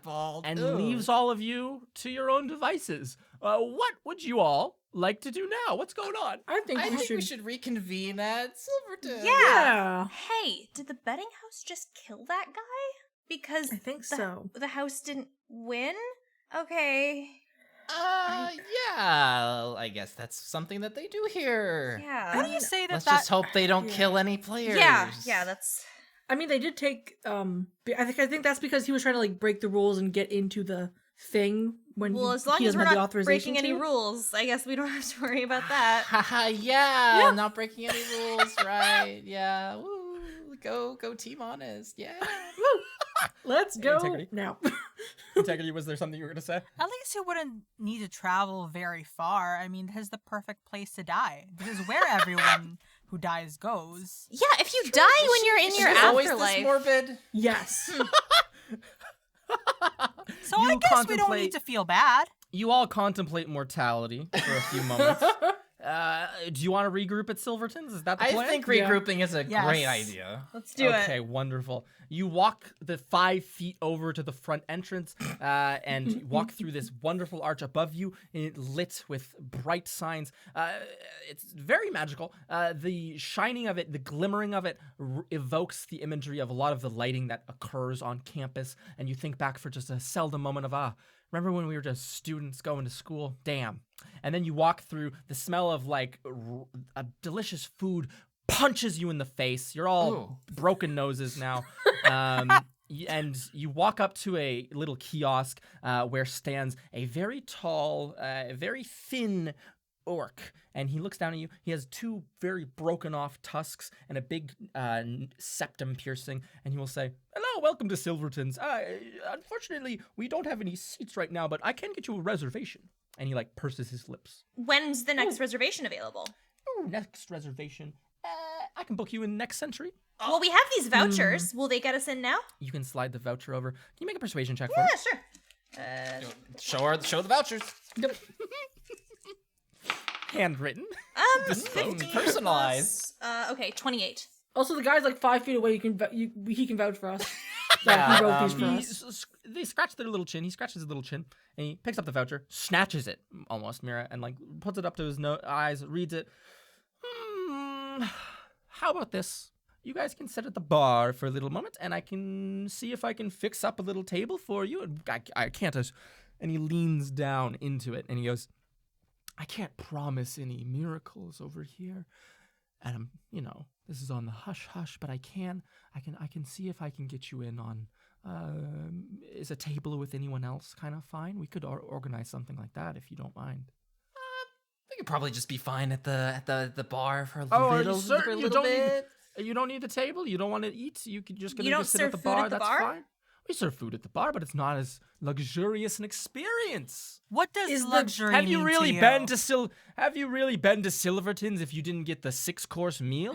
Bald. And Ew. leaves all of you to your own devices. What would you all like to do now? What's going on? I think, I we, think should... we should reconvene at Silverton. Yeah. Hey, did the betting house just kill that guy? Because I think the, so. the house didn't win? Okay. Yeah. I guess that's something that they do here. Yeah. What do you say that Let's that... just hope they don't Yeah. kill any players. Yeah, that's I mean, they did take. I think that's because he was trying to like break the rules and get into the thing when well, he, as long he as doesn't we're have the not authorization breaking any to. rules, I guess we don't have to worry about that. Haha, yeah, not breaking any rules, right? Yeah. Woo. Go Team Honest. Yeah. Let's go Integrity. now. Integrity, was there something you were going to say? At least you wouldn't need to travel very far. I mean, this is the perfect place to die. This is where everyone who dies goes. Yeah, if you die when you're in your She's always this afterlife. morbid. Yes. So I You guess we don't contemplate- need to feel bad. You all contemplate mortality for a few moments. Do you want to regroup at Silverton's? Is that the plan? I think regrouping is a Yes. great idea. Let's do Okay, it. wonderful. You walk the 5 feet over to the front entrance and walk through this wonderful arch above you, lit with bright signs. It's very magical. The shining of it, the glimmering of it evokes the imagery of a lot of the lighting that occurs on campus. And you think back for just a seldom moment of, remember when we were just students going to school? Damn. And then you walk through, the smell of like a delicious food punches you in the face. You're all Ooh. broken noses now. And you walk up to a little kiosk where stands a very tall, very thin orc. And he looks down at you. He has 2 very broken off tusks and a big septum piercing. And he will say, hello, welcome to Silverton's. Unfortunately, we don't have any seats right now, but I can get you a reservation. And he like purses his lips. When's the next reservation available? Ooh, next reservation. I can book you in next century. Well, we have these vouchers. Will they get us in now? You can slide the voucher over. Can you make a persuasion check for me? Yeah, sure. Show the vouchers. Handwritten. Bespoke. 50 Personalized. plus, okay, 28. Also, the guy's like 5 feet away. He can vouch for us. That he wrote these for us. They scratch their little chin. He scratches his little chin, and he picks up the voucher, snatches it almost, Mira, and like puts it up to his eyes, reads it. How about this? You guys can sit at the bar for a little moment, and I can see if I can fix up a little table for you. And I can't. And he leans down into it, and he goes, I can't promise any miracles over here. And I'm, this is on the hush hush, but I can see if I can get you in on, is a table with anyone else kind of fine? We could organize something like that if you don't mind. We could probably just be fine at the bar for a Are little, you certain for a you little don't bit. You don't need the table? You don't want to eat? You could just You don't sit at serve the food bar? at the That's bar? fine. We serve food at the bar, but it's not as luxurious an experience. What does Is the- luxury Have you mean really to you? been to Have you really been to Silverton's if you didn't get the 6-course meal?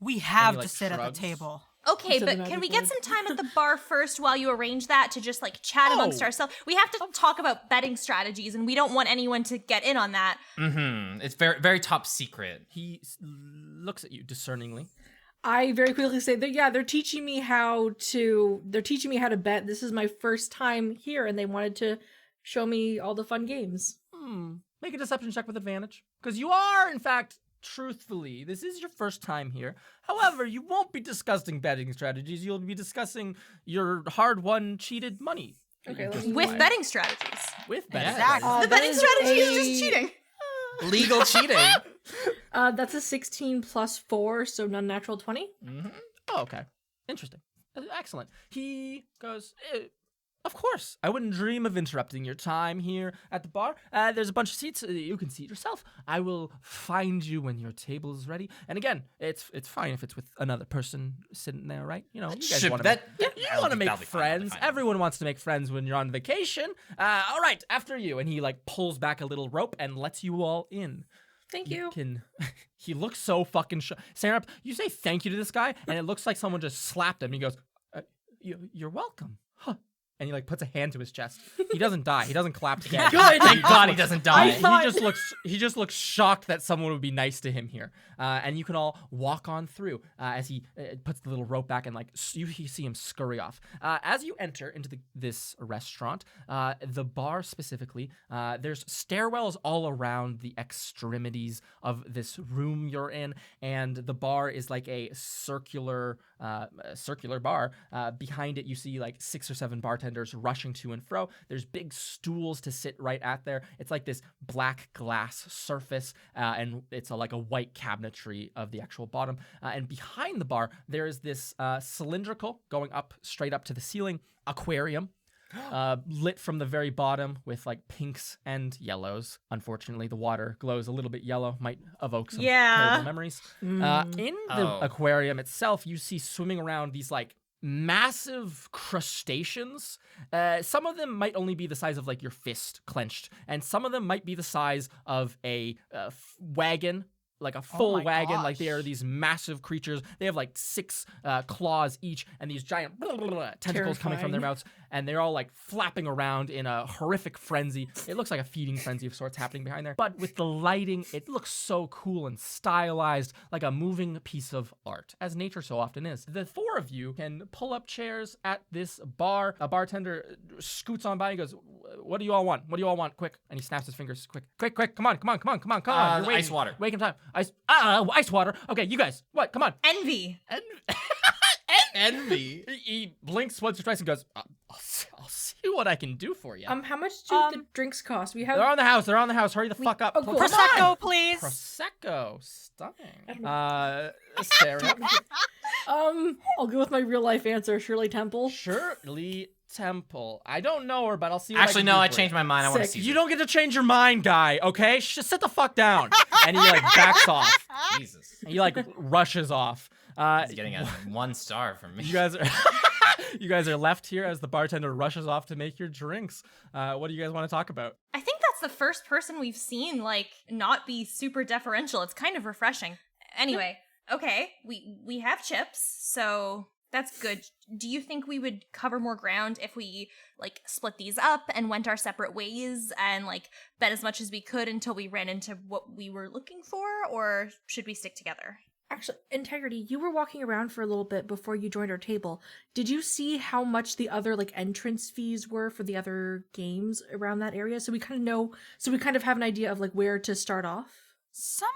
We have like, to sit at shrugs? the table. Okay, Instead of but magic can we get word. some time at the bar first while you arrange that to just like chat amongst Oh. ourselves? We have to talk about betting strategies, and we don't want anyone to get in on that. Mm-hmm. It's very, very top secret. He looks at you discerningly. I very quickly say that they're teaching me how to bet. This is my first time here, and they wanted to show me all the fun games. Make a deception check with advantage. Because you are, in fact, truthfully, this is your first time here. However, you won't be discussing betting strategies. You'll be discussing your hard-won, cheated money. Okay, Just let me- With why. betting strategies. With betting Exactly. strategies. The that betting is strategy is a- just cheating. Legal cheating. That's a 16 plus 4, so non-natural 20. Oh, okay. Interesting. Excellent. He goes, of course. I wouldn't dream of interrupting your time here at the bar. There's a bunch of seats. You can seat yourself. I will find you when your table is ready. And again, it's fine if it's with another person sitting there, right? You guys Should- want that- to yeah, that'll want to be- make that'll be fine, that'll be friends. fine. Everyone wants to make friends when you're on vacation. All right, after you. And he pulls back a little rope and lets you all in. Thank you. He looks so fucking Sarah, you say thank you to this guy, and it looks like someone just slapped him. He goes, you're welcome. Huh. And he puts a hand to his chest. He doesn't die. He doesn't collapse dead. Good. Thank God he doesn't die. He just looks shocked that someone would be nice to him here. And you can all walk on through as he puts the little rope back and you see him scurry off. As you enter into this restaurant, the bar specifically, there's stairwells all around the extremities of this room you're in, and the bar is like a circular bar. Behind it, you see 6 or 7 bartenders rushing to and fro. There's big stools to sit right at there. It's like this black glass surface, and it's like a white cabinetry of the actual bottom. And behind the bar, there is this cylindrical going up straight up to the ceiling aquarium. Lit from the very bottom with pinks and yellows. Unfortunately, the water glows a little bit yellow, might evoke some terrible memories. In the aquarium itself, you see swimming around these massive crustaceans. Some of them might only be the size of your fist clenched, and some of them might be the size of a wagon. A full my wagon. gosh. They are these massive creatures. They have 6 claws each, and these giant tentacles coming from their Terrifying. mouths, and they're all flapping around in a horrific frenzy. It looks like a feeding frenzy of sorts happening behind there. But with the lighting, it looks so cool and stylized, like a moving piece of art, as nature so often is. The 4 of you can pull up chairs at this bar. A bartender scoots on by and goes, "What do you all want? What do you all want? Quick!" And he snaps his fingers. Quick! Come on! You're waiting. Ice water. Waiting time. Ice water. Okay, you guys. What? Come on. Envy. Envy. He blinks once or twice and goes, I'll see what I can do for you. How much do the drinks cost? We have. They're on the house. Hurry the fuck up. oh, cool. Come Prosecco, on. please. Prosecco. Stunning. Sarah. I'll go with my real life answer, Shirley Temple. Shirley Temple. I don't know her, but I'll see what Actually, I can no, do I for changed you. my mind. I want to Sick. see You don't get to change your mind, guy, okay? Just sit the fuck down. And he backs off. Jesus. He rushes off. He's getting a 1 star from me. You guys are you guys are left here as the bartender rushes off to make your drinks. What do you guys want to talk about? I think that's the first person we've seen not be super deferential. It's kind of refreshing. Anyway, okay, we have chips, so that's good. Do you think we would cover more ground if we split these up and went our separate ways and bet as much as we could until we ran into what we were looking for, or should we stick together? Actually, Integrity, you were walking around for a little bit before you joined our table. Did you see how much the other entrance fees were for the other games around that area? So we kind of have an idea of where to start off. Someone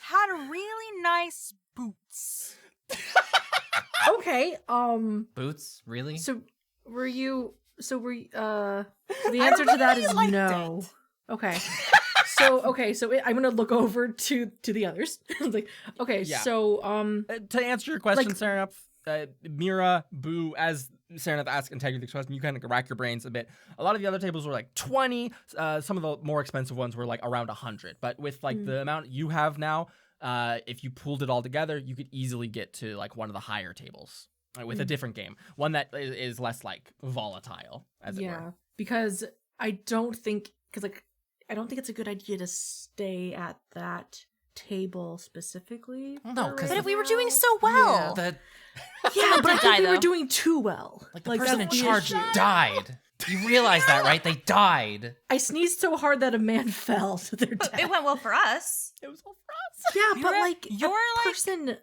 had really nice boots. Okay. Boots? Really? So were you So we the answer to that is no. Okay. So I'm gonna look over to the others. Like, okay, Yeah. so To answer your question, Like- Serenap, Mira, Boo, as Serenap asked Integrity the question, you kind of rack your brains a bit. A lot of the other tables were like 20. Some of the more expensive ones were like around 100. But with like the amount you have now, if you pooled it all together, you could easily get to like one of the higher tables with a different game, one that is less like volatile, as it were. because I don't think it's a good idea to stay at that table specifically. No, 'cause But the- if we were doing so well. The Yeah, but I die, think we though. were doing too well. like the person in that's the charge issue. died. You realize that, right? They died. I sneezed so hard that a man fell to their death. It went well for us. It was all for us. Yeah, but You're- like you're a like- person,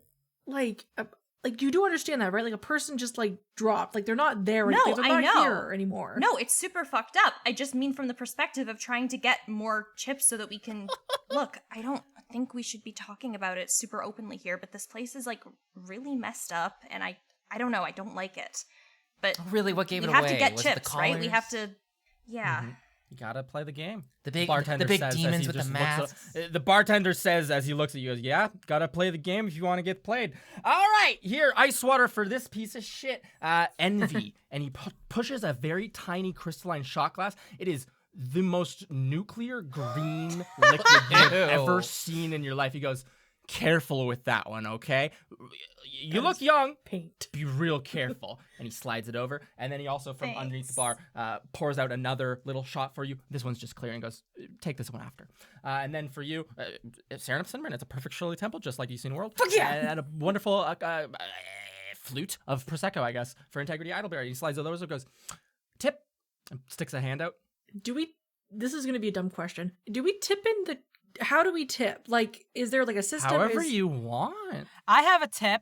like you do understand that, right? Like a person just like dropped, like they're not there. No, they're I not know. here anymore. No, it's super fucked up. I just mean from the perspective of trying to get more chips so that we can look. I don't think we should be talking about it super openly here, but this place is like really messed up, and I don't know. I don't like it. But Really, what gave we it have away? to get Was it chips, the right? We collars? have to. Yeah. You gotta play the game. The big bartender says as demons he with the just looks at- masks. the bartender says as he looks at you, goes, "Yeah, gotta play the game if you want to get played." All right, here, ice water for this piece of shit. Envy, and he pushes a very tiny crystalline shot glass. It is the most nuclear green liquid you've ever seen in your life. He goes, "Careful with that one, okay? You look young. Paint. Be real careful." And he slides it over, and then he also from underneath the bar pours out another little shot for you. This one's just clear and goes, "Take this one after." And then for you, Serenap Cinnamon, it's a perfect Shirley Temple, just like you've seen World. Fuck yeah! And a wonderful flute of Prosecco, I guess, for Integrity Idleberry. He slides those and goes, "Tip," and sticks a hand out. This is gonna be a dumb question. Do we tip in the? How do we tip? Like, is there like a system? However you want. I have a tip.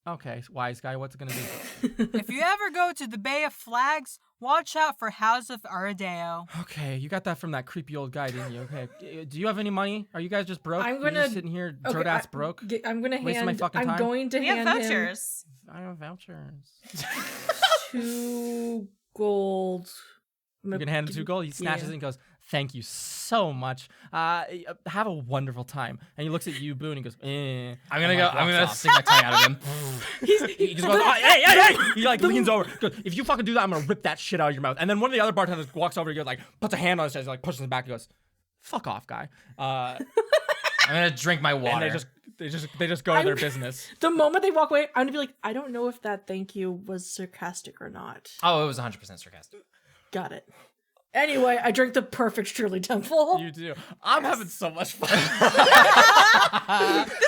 Okay, wise guy, what's it gonna be? If you ever go to the Bay of Flags, watch out for House of Aradeo. Okay, you got that from that creepy old guy, didn't you? Okay, do you have any money? Are you guys just broke? I'm You're gonna just sitting here, Okay, dirt ass broke. I'm gonna Wasting my hand. fucking I'm time? going to We have hand him vouchers. I have vouchers. 2 gold. You can hand him 2 gold. He snatches it and goes, "Thank you so much. Have a wonderful time." And he looks at you, Boo, and he goes, "Eh." I'm gonna and, go. like, I'm walks gonna off. stick my tongue out of him. He just goes, "Oh, hey, hey, hey!" He like leans over. Goes, "If you fucking do that, I'm gonna rip that shit out of your mouth." And then one of the other bartenders walks over. He goes like, puts a hand on his chest, like pushes him back. He goes, "Fuck off, guy." I'm gonna drink my water. And they just go to their business. The moment they walk away, I'm gonna be like, I don't know if that thank you was sarcastic or not. Oh, it was 100% sarcastic. Got it. Anyway, I drank the perfect Shirley Temple. You do. I'm having so much fun. This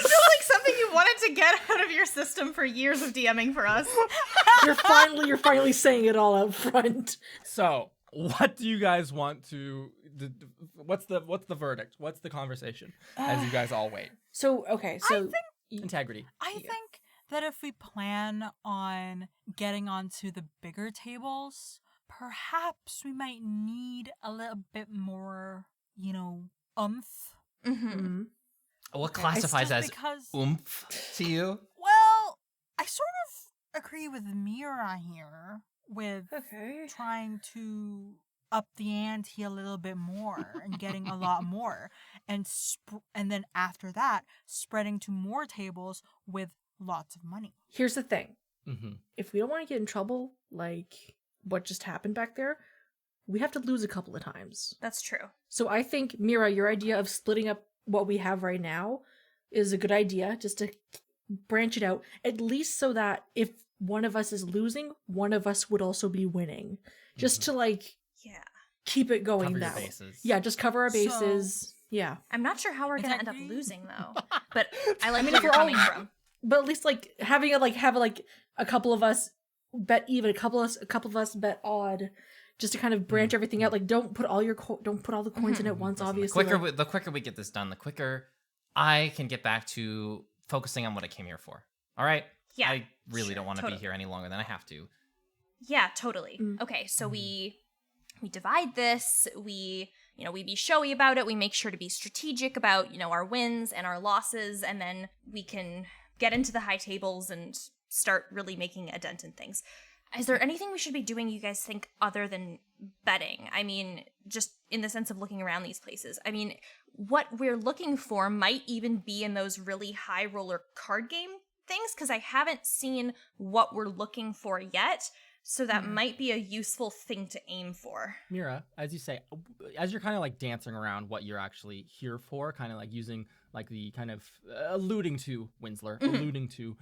feels like something you wanted to get out of your system for years of DMing for us. You're finally saying it all out front. So, what do you guys want to? What's the verdict? What's the conversation as you guys all wait? So okay, so Integrity. I think that if we plan on getting onto the bigger tables, perhaps we might need a little bit more, oomph. Mm-hmm. What It's classifies just as because, oomph to you? well, I sort of agree with Mira here with okay. trying to up the ante a little bit more and getting a lot more, and then after that, spreading to more tables with lots of money. Here's the thing: Mm-hmm. if we don't want to get in trouble, like what just happened back there, we have to lose a couple of times. That's true. So I think, Mira, your idea of splitting up what we have right now is a good idea, just to branch it out, at least so that if one of us is losing, one of us would also be winning. Just to like Yeah. keep it going Cover your that way. bases. Yeah, just cover our bases. Yeah. I'm not sure how we're gonna end up Integrity? losing though, but I like mean, where if you're we're all- coming from. But at least like having a couple of us bet even, a couple of us bet odd, just to kind of branch everything out. Like don't put all the coins in at once. Listen, Obviously, the quicker we get this done, the quicker I can get back to focusing on what I came here for. All right? Yeah. I really don't want to totally. be here any longer than I have to. Yeah, totally. Mm. Okay, so we divide this, we be showy about it, we make sure to be strategic about, our wins and our losses, and then we can get into the high tables and start really making a dent in things. Is there anything we should be doing, you guys think, other than betting? I mean, just in the sense of looking around these places. I mean, what we're looking for might even be in those really high roller card game things, because I haven't seen what we're looking for yet. So that might be a useful thing to aim for. Mira, as you say, as you're kind of like dancing around what you're actually here for, kind of like using like the kind of alluding to Winsler, alluding to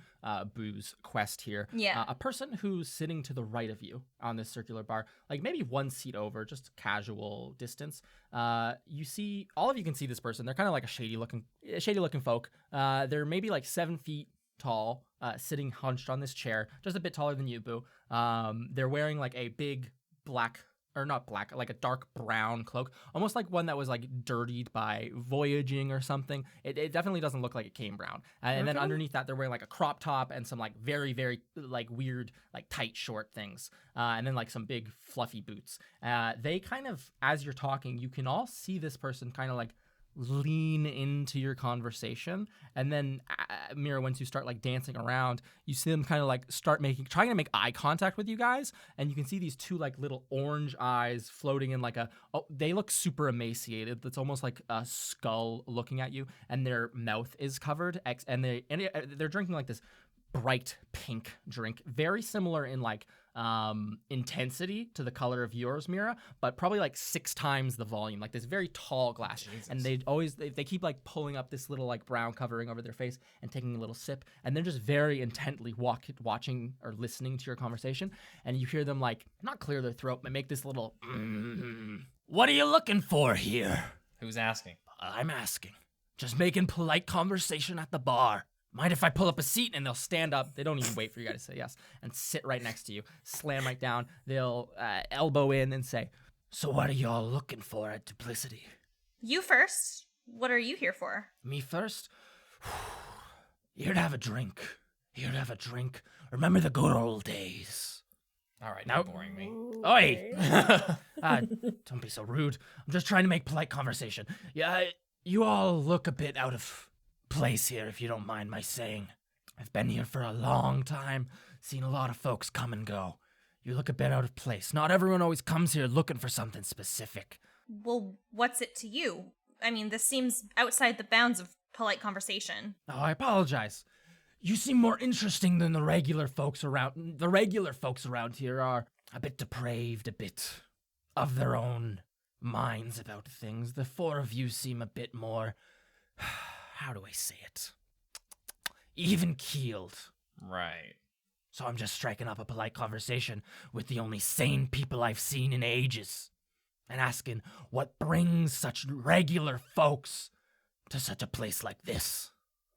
Boo's quest here. Yeah. A person who's sitting to the right of you on this circular bar, like maybe one seat over, just casual distance. You see, all of you can see this person. They're kind of like a shady looking folk. They're maybe like 7 feet tall, sitting hunched on this chair, just a bit taller than you, Boo. They're wearing like a big black, or not black, like a dark brown cloak, almost like one that was like dirtied by voyaging or something. It definitely doesn't look like it came brown. And then underneath that, they're wearing like a crop top and some like very, very like weird, like tight short things. And then like some big fluffy boots. They kind of, as you're talking, you can all see this person kind of like lean into your conversation, and then Mira, once you start like dancing around, you see them kind of like trying to make eye contact with you guys, and you can see these two like little orange eyes floating in like they look super emaciated. It's almost like a skull looking at you, and their mouth is covered, and they're drinking like this bright pink drink, very similar in like intensity to the color of yours, Mira, but probably like 6 times the volume, like this very tall glass. Jesus. And they keep like pulling up this little like brown covering over their face and taking a little sip, and they're just very intently watching or listening to your conversation, and you hear them like not clear their throat but make this little What are you looking for here? Who's asking? I'm asking. Just making polite conversation at the bar. Mind if I pull up a seat? And they'll stand up. They don't even wait for you guys to say yes, and sit right next to you, slam right down. They'll elbow in and say, so what are y'all looking for at Duplicity? You first. What are you here for? Me first? Here to have a drink. Here to have a drink. Remember the good old days. All right, Now- now boring me. Oi! Don't be so rude. I'm just trying to make polite conversation. Yeah, you all look a bit out of place here, if you don't mind my saying. I've been here for a long time, seen a lot of folks come and go. You look a bit out of place. Not everyone always comes here looking for something specific. Well, what's it to you? I mean, this seems outside the bounds of polite conversation. Oh, I apologize. You seem more interesting than the regular folks around. The regular folks around here are a bit depraved, a bit of their own minds about things. The 4 of you seem a bit more, how do I say it? Even-keeled. Right. So I'm just striking up a polite conversation with the only sane people I've seen in ages, and asking what brings such regular folks to such a place like this.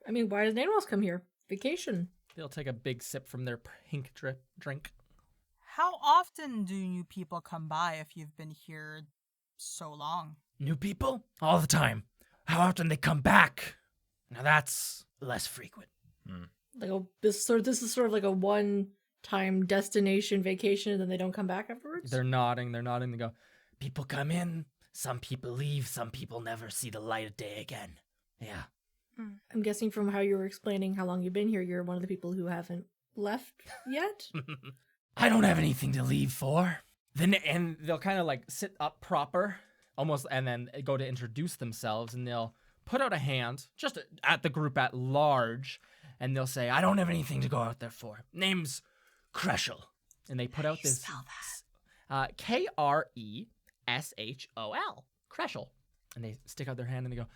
I mean, why does anyone else come here? Vacation. They'll take a big sip from their pink drink. How often do new people come by if you've been here so long? New people? All the time. How often they come back? Now that's less frequent. Like this is sort of like a one-time destination vacation, and then they don't come back afterwards. They're nodding. They go, people come in, some people leave, some people never see the light of day again. Yeah. I'm guessing from how you were explaining how long you've been here, you're one of the people who haven't left yet. I don't have anything to leave for. And they'll kind of like sit up proper, almost, and then go to introduce themselves, and they'll put out a hand just at the group at large, and they'll say, I don't have anything to go out there for. Name's Kreshel. And they put out this Kreshol. Kreshel. And they stick out their hand and they go,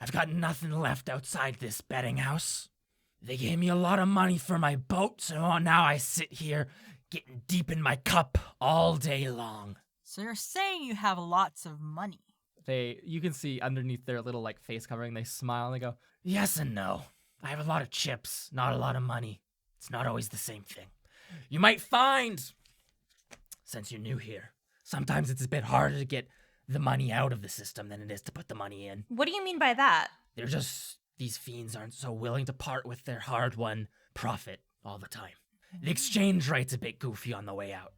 I've got nothing left outside this betting house. They gave me a lot of money for my boat, so now I sit here getting deep in my cup all day long. So you're saying you have lots of money. You can see underneath their little like face covering, they smile and they go, yes and no. I have a lot of chips, not a lot of money. It's not always the same thing. You might find, since you're new here, sometimes it's a bit harder to get the money out of the system than it is to put the money in. What do you mean by that? These fiends aren't so willing to part with their hard-won profit all the time. The exchange rate's a bit goofy on the way out.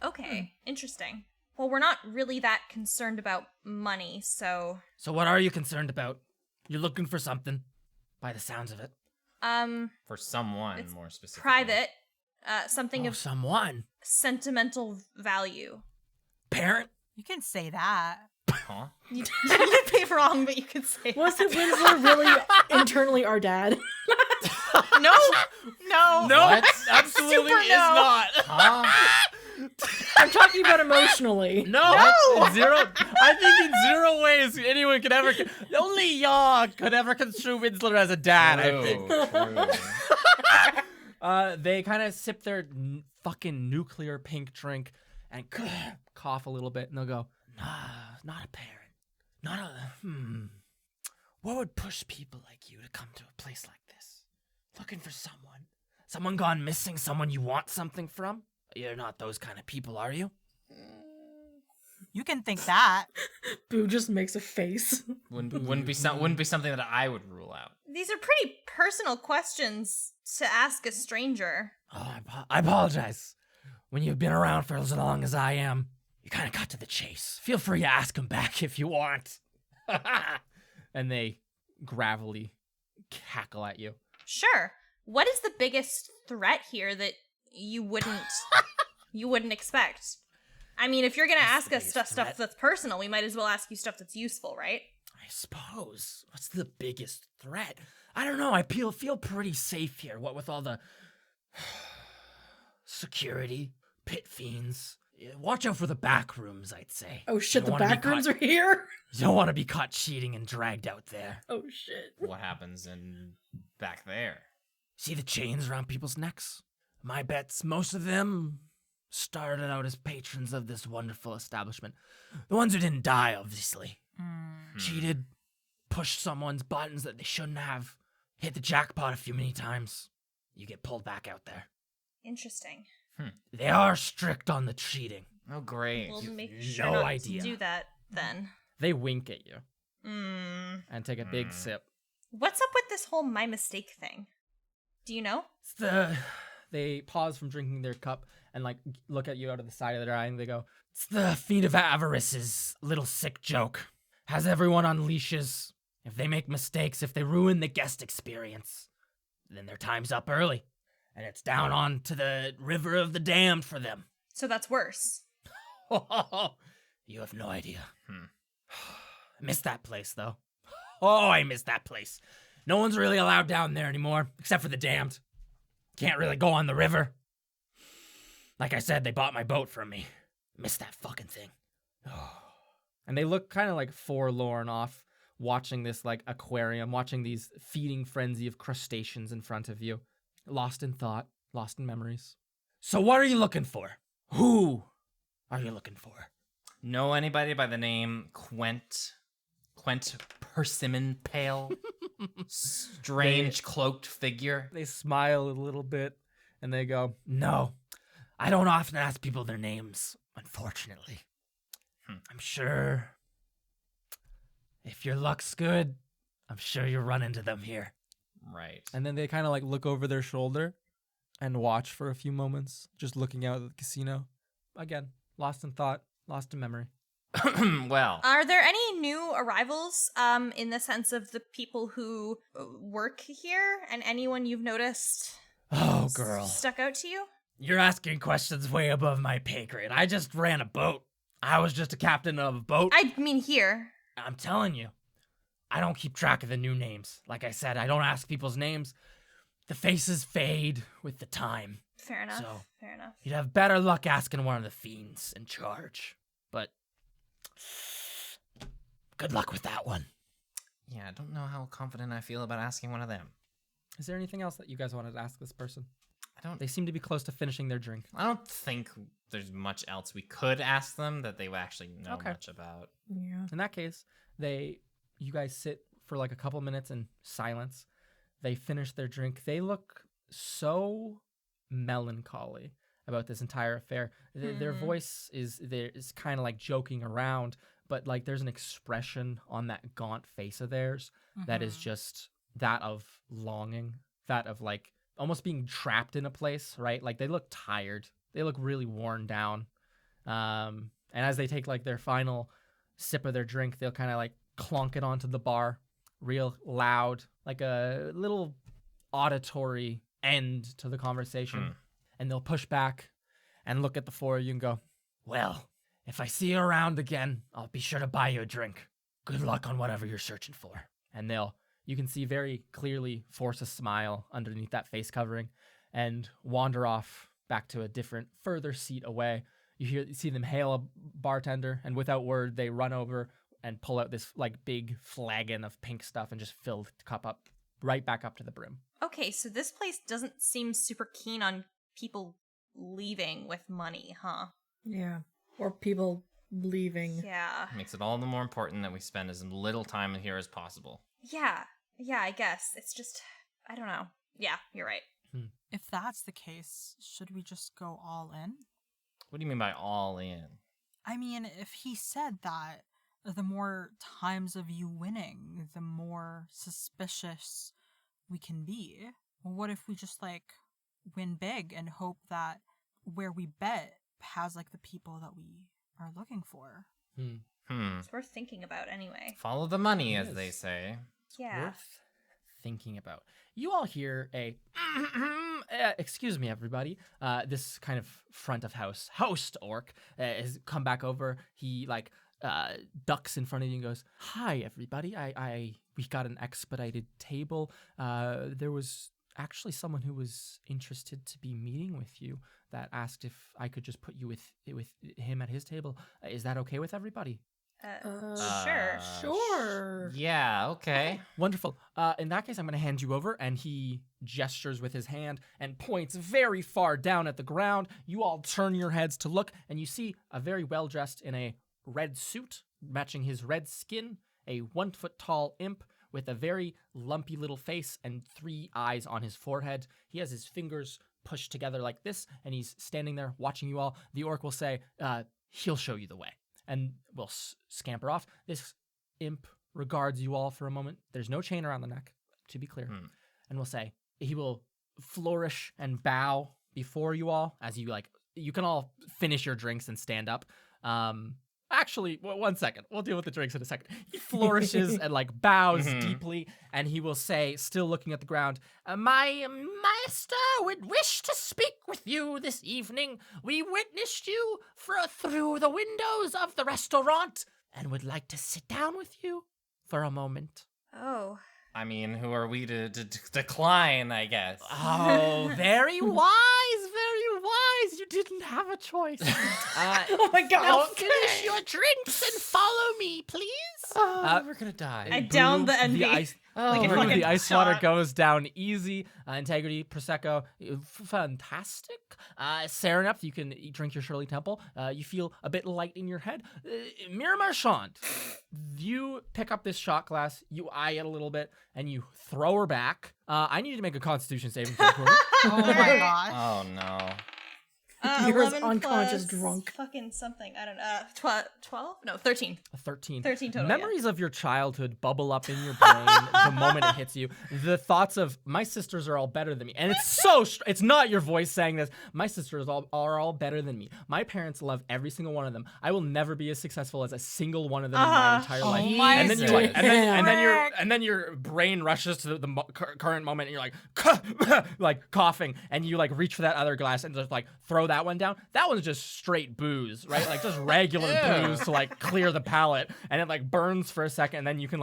Okay, interesting. Well, we're not really that concerned about money, so... So what are you concerned about? You're looking for something, by the sounds of it. For someone It's more specific. private. Something of someone. sentimental value. Parent? You can say that. Huh? You didn't be wrong, but you could say Wasn't Winsler really internally our dad? no. No. No, What? absolutely Super is no. not. Huh? I'm talking about emotionally. No, zero. I think in zero ways anyone could ever. Only y'all could ever construe Winsler as a dad. I think. True. They kind of sip their fucking nuclear pink drink and cough a little bit, and they'll go, "Nah, not a parent. Not a. What would push people like you to come to a place like this? Looking for someone? Someone gone missing? Someone you want something from? You're not those kind of people, are you?" You can think that. Boo just makes a face. Wouldn't be something that I would rule out. These are pretty personal questions to ask a stranger. Oh, I apologize. When you've been around for as long as I am, you kind of got to the chase. Feel free to ask him back if you want. And they gravelly cackle at you. Sure. What is the biggest threat here that you wouldn't expect? I mean, if you're gonna ask us stuff that's personal, we might as well ask you stuff that's useful, right? I suppose. What's the biggest threat? I don't know. I feel pretty safe here. What with all the security, pit fiends. Watch out for the back rooms, I'd say. Oh shit, You the wanna be back rooms caught- are here? You don't want to be caught cheating and dragged out there. Oh shit. What happens in back there? See the chains around people's necks? My bet's most of them started out as patrons of this wonderful establishment. The ones who didn't die, obviously. Cheated, pushed someone's buttons that they shouldn't have, hit the jackpot a few many times. You get pulled back out there. Interesting. They are strict on the cheating. Oh, great. We'll make no sure not idea. to do that then. They wink at you Hmm. and take a big sip. What's up with this whole my mistake thing? Do you know? They pause from drinking their cup and like look at you out of the side of their eye and they go, "It's the Fiend of Avarice's little sick joke. Has everyone on leashes. If they make mistakes, if they ruin the guest experience, then their time's up early. And it's down on to the river of the damned for them." So that's worse. You have no idea. I miss that place, though. Oh, I miss that place. No one's really allowed down there anymore, except for the damned. Can't really go on the river. Like I said, they bought my boat from me. Miss that fucking thing. And they look kind of like forlorn off, watching this like aquarium, watching these feeding frenzy of crustaceans in front of you. Lost in thought, lost in memories. So what are you looking for? Who are you looking for? Know anybody by the name Quent Persimmon Pale? Strange cloaked figure. They smile a little bit and they go, "No, I don't often ask people their names, unfortunately. I'm sure if your luck's good, I'm sure you'll run into them here." Right. And then they kind of like look over their shoulder and watch for a few moments, just looking out at the casino. Again, lost in thought, lost in memory. Well, Are there any new arrivals in the sense of the people who work here and anyone you've noticed Oh, girl. stuck out to you? You're asking questions way above my pay grade. I just ran a boat. I was just a captain of a boat. I mean here. I'm telling you, I don't keep track of the new names. Like I said, I don't ask people's names. The faces fade with the time. Fair enough. So- Fair enough. You'd have better luck asking one of the fiends in charge. But good luck with that one. yeah, I don't know how confident I feel about asking one of them. Is there anything else that you guys wanted to ask this person? I don't They seem to be close to finishing their drink. I don't think there's much else we could ask them that they would actually know Okay. much about. Yeah. In that case, you guys sit for like a couple minutes in silence. They finish their drink. They look so melancholy about this entire affair. Their voice is kind of like joking around, but like there's an expression on that gaunt face of theirs that is just that of longing, that of like almost being trapped in a place, right? Like they look tired. They look really worn down. And as they take like their final sip of their drink, they'll kind of like clonk it onto the bar real loud, like a little auditory end to the conversation. and they'll push back and look at the four of you and go, "Well, if I see you around again, I'll be sure to buy you a drink. Good luck on whatever you're searching for." And you can see very clearly force a smile underneath that face covering and wander off back to a different, further seat away. You see them hail a bartender, and without word, they run over and pull out this like big flagon of pink stuff and just fill the cup up right back up to the brim. Okay, so this place doesn't seem super keen on people leaving with money, huh? Yeah. Or people leaving. Yeah. Makes it all the more important that we spend as little time in here as possible. Yeah, I guess. It's just, I don't know. Yeah, you're right. If that's the case, should we just go all in? What do you mean by all in? I mean, if he said that, the more times of you winning, the more suspicious we can be. What if we just, like, win big and hope that where we bet has, like, the people that we are looking for? It's worth thinking about anyway. Follow the money, as Yes. they say. Yeah. Worth thinking about. You all hear a excuse me, everybody. This kind of front of host orc has come back over. He ducks in front of you and goes, "Hi, everybody. We got an expedited table. There was actually someone who was interested to be meeting with you that asked if I could just put you with him at his table. Is that okay with everybody?" Sure. Sure. Yeah, okay. Wonderful. In that case, I'm going to hand you over, and he gestures with his hand and points very far down at the ground. You all turn your heads to look, and you see a very well-dressed in a red suit, matching his red skin, a 1 foot tall imp with a very lumpy little face and 3 eyes on his forehead. He has his fingers pushed together like this, and he's standing there watching you all. The orc will say, he'll show you the way. And we'll scamper off. This imp regards you all for a moment. There's no chain around the neck, to be clear. And we'll say, he will flourish and bow before you all as you can all finish your drinks and stand up. Actually, 1 second. We'll deal with the drinks in a second. He flourishes and bows deeply, and he will say, still looking at the ground, "My master would wish to speak with you this evening. We witnessed you through the windows of the restaurant and would like to sit down with you for a moment." Oh. I mean, who are we to decline, I guess? Oh, very wise, very wise. You didn't have a choice. Oh my god. Now finish your drinks and follow me, please. We're gonna die. I downed the envy. Oh, a Brew, fucking the ice water shot. goes down easy. Integrity, Prosecco, fantastic. Serenep, you can drink your Shirley Temple. You feel a bit light in your head. Mira Marchand, you pick up this shot glass, you eye it a little bit, and you throw her back. I need you to make a Constitution saving throw. Oh my gosh. Oh no. Mira's 11 unconscious plus drunk. Fucking something. I don't know. 12? No, 13. A 13. 13 total. Memories of your childhood bubble up in your brain the moment it hits you. The thoughts of, my sisters are all better than me. And it's it's not your voice saying this. My sisters are all better than me. My parents love every single one of them. I will never be as successful as a single one of them in my entire life. Oh my And then you Jesus. and then your brain rushes to the current moment and you're like coughing, and you reach for that other glass and just throw that one down. That one's just straight booze, right? Just regular booze to clear the palate, and it burns for a second, and then you can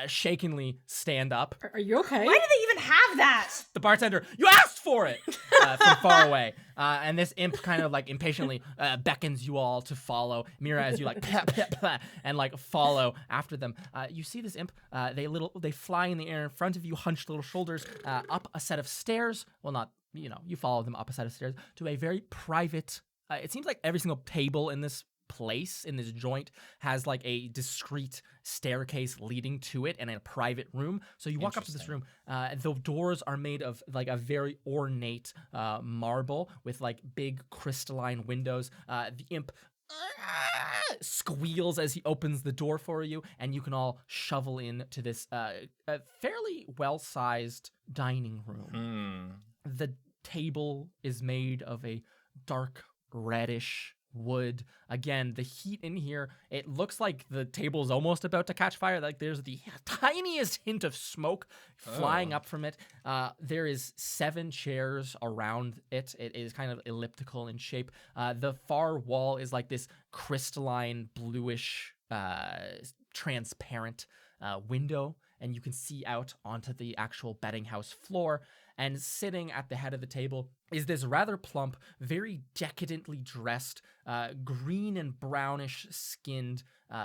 shakenly stand up. Are you okay? Why do they even have that? The bartender, you asked for it, from far away. And this imp kind of impatiently beckons you all to follow Mira as you and follow after them. You see this imp, they fly in the air in front of you, hunched little shoulders, up a set of stairs. Well, not, you follow them up a set of stairs to a very private, it seems like every single table in this place, in this joint, has a discreet staircase leading to it and a private room. So you walk up to this room. The doors are made of a very ornate marble with big crystalline windows. The imp squeals as he opens the door for you, and you can all shovel in to this fairly well-sized dining room. The table is made of a dark reddish wood. Again, the heat in here, it looks like the table is almost about to catch fire. Like there's the tiniest hint of smoke flying up from it. There is 7 chairs around it. It is kind of elliptical in shape. The far wall is like this crystalline bluish transparent window, and you can see out onto the actual betting house floor. And sitting at the head of the table is this rather plump, very decadently dressed, green and brownish skinned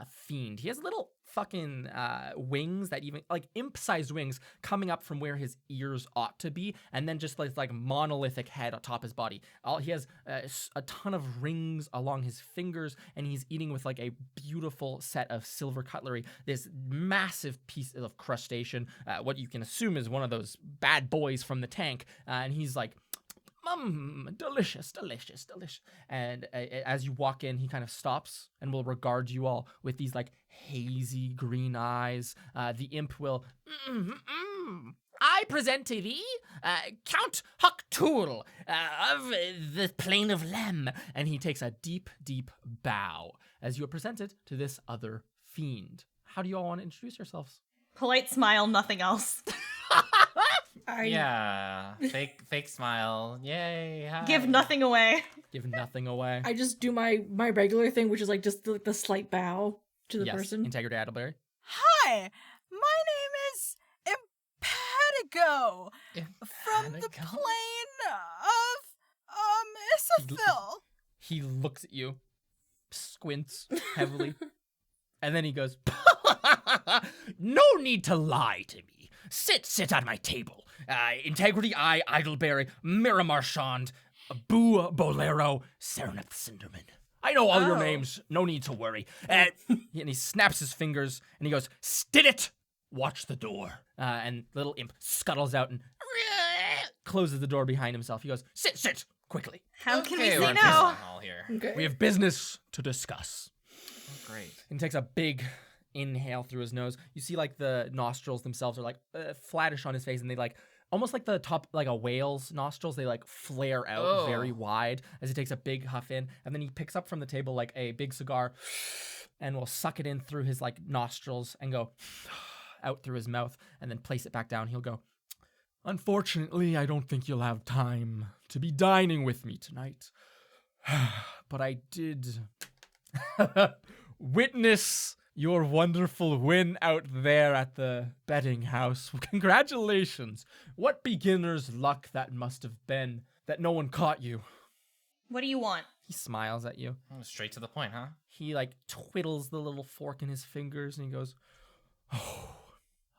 fiend. He has little fucking wings that even, like imp-sized wings coming up from where his ears ought to be, and then just like monolithic head atop his body. He has a ton of rings along his fingers, and he's eating with like a beautiful set of silver cutlery, this massive piece of crustacean, what you can assume is one of those bad boys from the tank, and he's like, delicious, delicious, delicious. And as you walk in, he kind of stops and will regard you all with these like hazy green eyes. The imp will, I present to thee Count Hucktool of the Plain of Lem. And he takes a deep, deep bow as you are presented to this other fiend. How do you all want to introduce yourselves? Polite smile, nothing else. Yeah, fake smile. Yay! Hi. Give nothing away. Give nothing away. I just do my regular thing, which is like just the slight bow to the person. Integrity Adelberry. Hi, my name is Impetigo from the plane of Isafil. He looks at you, squints heavily, and then he goes, no need to lie to me. Sit at my table. Integrity Eye, Idleberry, Miramarchand, Boo Bolero, Sereneth Cinderman. I know all your names. No need to worry. And he snaps his fingers and he goes, Stidit! Watch the door. And little imp scuttles out and closes the door behind himself. He goes, sit, quickly. How can we Okay, say we're in no? Prison Hall here. Okay. We have business to discuss. Oh, great. And takes a big inhale through his nose. You see like the nostrils themselves are like flattish on his face, and they like almost like the top, like a whale's nostrils, they like flare out very wide as he takes a big huff in, and then he picks up from the table like a big cigar and will suck it in through his like nostrils and go out through his mouth and then place it back down. He'll go, unfortunately, I don't think you'll have time to be dining with me tonight, but I did witness your wonderful win out there at the betting house. Congratulations. What beginner's luck that must have been that no one caught you. What do you want? He smiles at you. Oh, straight to the point, huh? He like twiddles the little fork in his fingers and he goes, oh,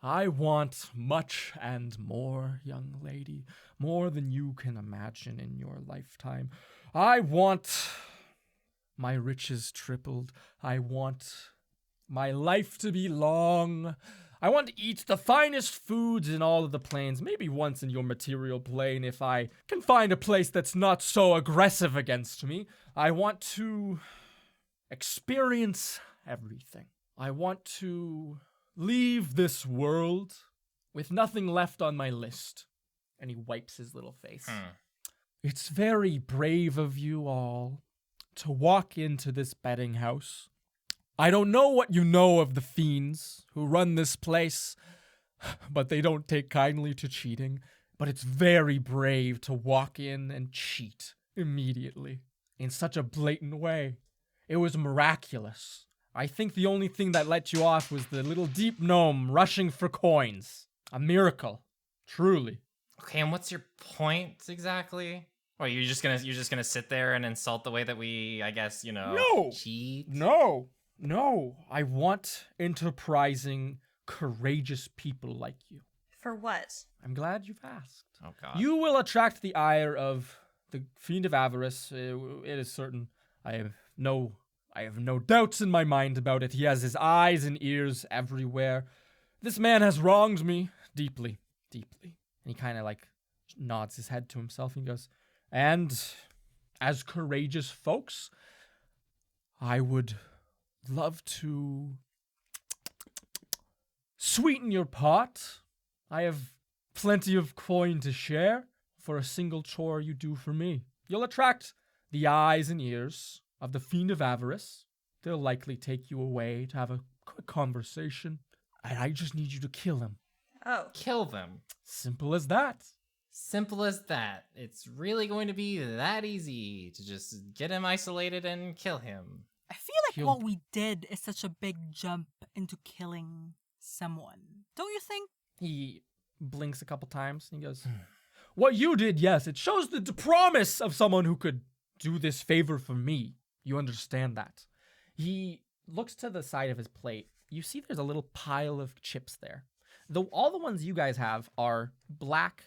I want much and more, young lady, more than you can imagine in your lifetime. I want my riches tripled. I want my life to be long. I want to eat the finest foods in all of the plains, maybe once in your material plane if I can find a place that's not so aggressive against me. I want to experience everything. I want to leave this world with nothing left on my list. And he wipes his little face. It's very brave of you all to walk into this betting house. I don't know what you know of the fiends who run this place, but they don't take kindly to cheating. But it's very brave to walk in and cheat immediately in such a blatant way. It was miraculous. I think the only thing that let you off was the little deep gnome rushing for coins. A miracle. Truly. Okay, and what's your point exactly? Or you're just gonna sit there and insult the way that we, I guess, No. cheat? No, I want enterprising, courageous people like you. For what? I'm glad you've asked. Oh god. You will attract the ire of the Fiend of Avarice. It is certain. I have no doubts in my mind about it. He has his eyes and ears everywhere. This man has wronged me deeply, deeply. And he kind of like nods his head to himself and goes, and as courageous folks, I would love to sweeten your pot. I have plenty of coin to share for a single chore you do for me. You'll attract the eyes and ears of the Fiend of Avarice. They'll likely take you away to have a quick conversation. And I just need you to kill him. Oh. Kill them. Simple as that. Simple as that. It's really going to be that easy to just get him isolated and kill him. I feel like Kill- what we did is such a big jump into killing someone. Don't you think? He blinks a couple times and he goes, what you did, yes, it shows the promise of someone who could do this favor for me. You understand that. He looks to the side of his plate. You see there's a little pile of chips there. All the ones you guys have are black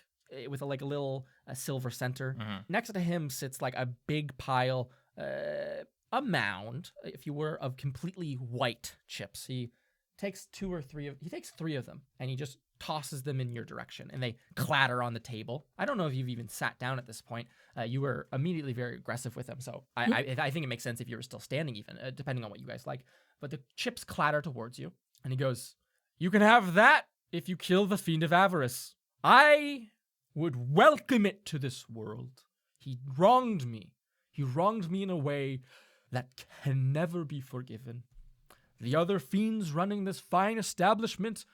with a little silver center. Mhm. Next to him sits like a big pile, a mound, if you were, of completely white chips. He takes three of them and he just tosses them in your direction and they clatter on the table. I don't know if you've even sat down at this point. You were immediately very aggressive with him, so I think it makes sense if you were still standing even, depending on what you guys like. But the chips clatter towards you and he goes, you can have that if you kill the Fiend of Avarice. I would welcome it to this world. He wronged me. He wronged me in a way that can never be forgiven. The other fiends running this fine establishment,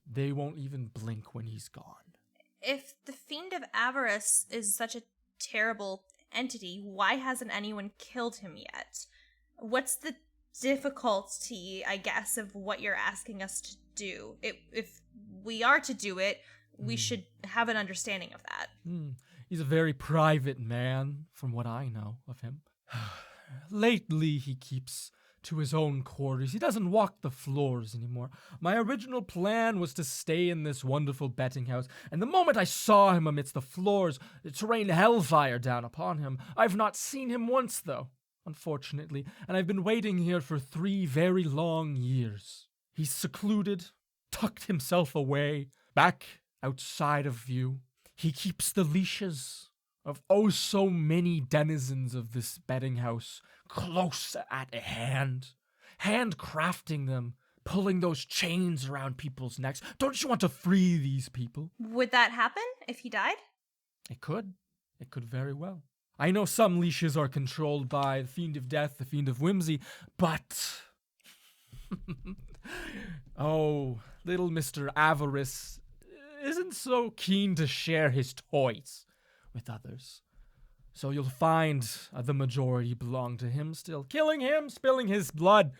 they won't even blink when he's gone. If the Fiend of Avarice is such a terrible entity, why hasn't anyone killed him yet? What's the difficulty, I guess, of what you're asking us to do? If we are to do it, we should have an understanding of that. He's a very private man, from what I know of him. Lately, he keeps to his own quarters. He doesn't walk the floors anymore. My original plan was to stay in this wonderful betting house, and the moment I saw him amidst the floors, to rain hellfire down upon him. I've not seen him once, though, unfortunately, and I've been waiting here for 3 very long years. He's secluded, tucked himself away, back outside of view. He keeps the leashes of oh so many denizens of this betting house close at hand, handcrafting them, pulling those chains around people's necks. Don't you want to free these people? Would that happen if he died? It could. It could very well. I know some leashes are controlled by the Fiend of Death, the Fiend of Whimsy, but... oh, little Mr. Avarice isn't so keen to share his toys with others. So you'll find the majority belong to him still. Killing him, spilling his blood,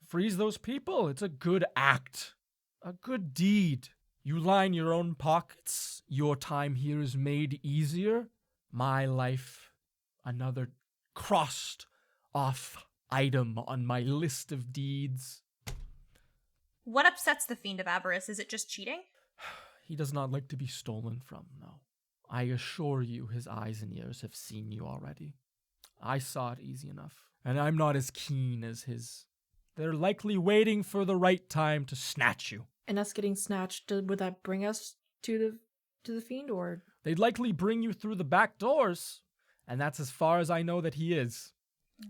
frees those people. It's a good act, a good deed. You line your own pockets. Your time here is made easier. My life, another crossed off item on my list of deeds. What upsets the Fiend of Avarice? Is it just cheating? He does not like to be stolen from, no. I assure you his eyes and ears have seen you already. I saw it easy enough, and I'm not as keen as his. They're likely waiting for the right time to snatch you. And us getting snatched, would that bring us to the fiend, or? They'd likely bring you through the back doors, and that's as far as I know that he is.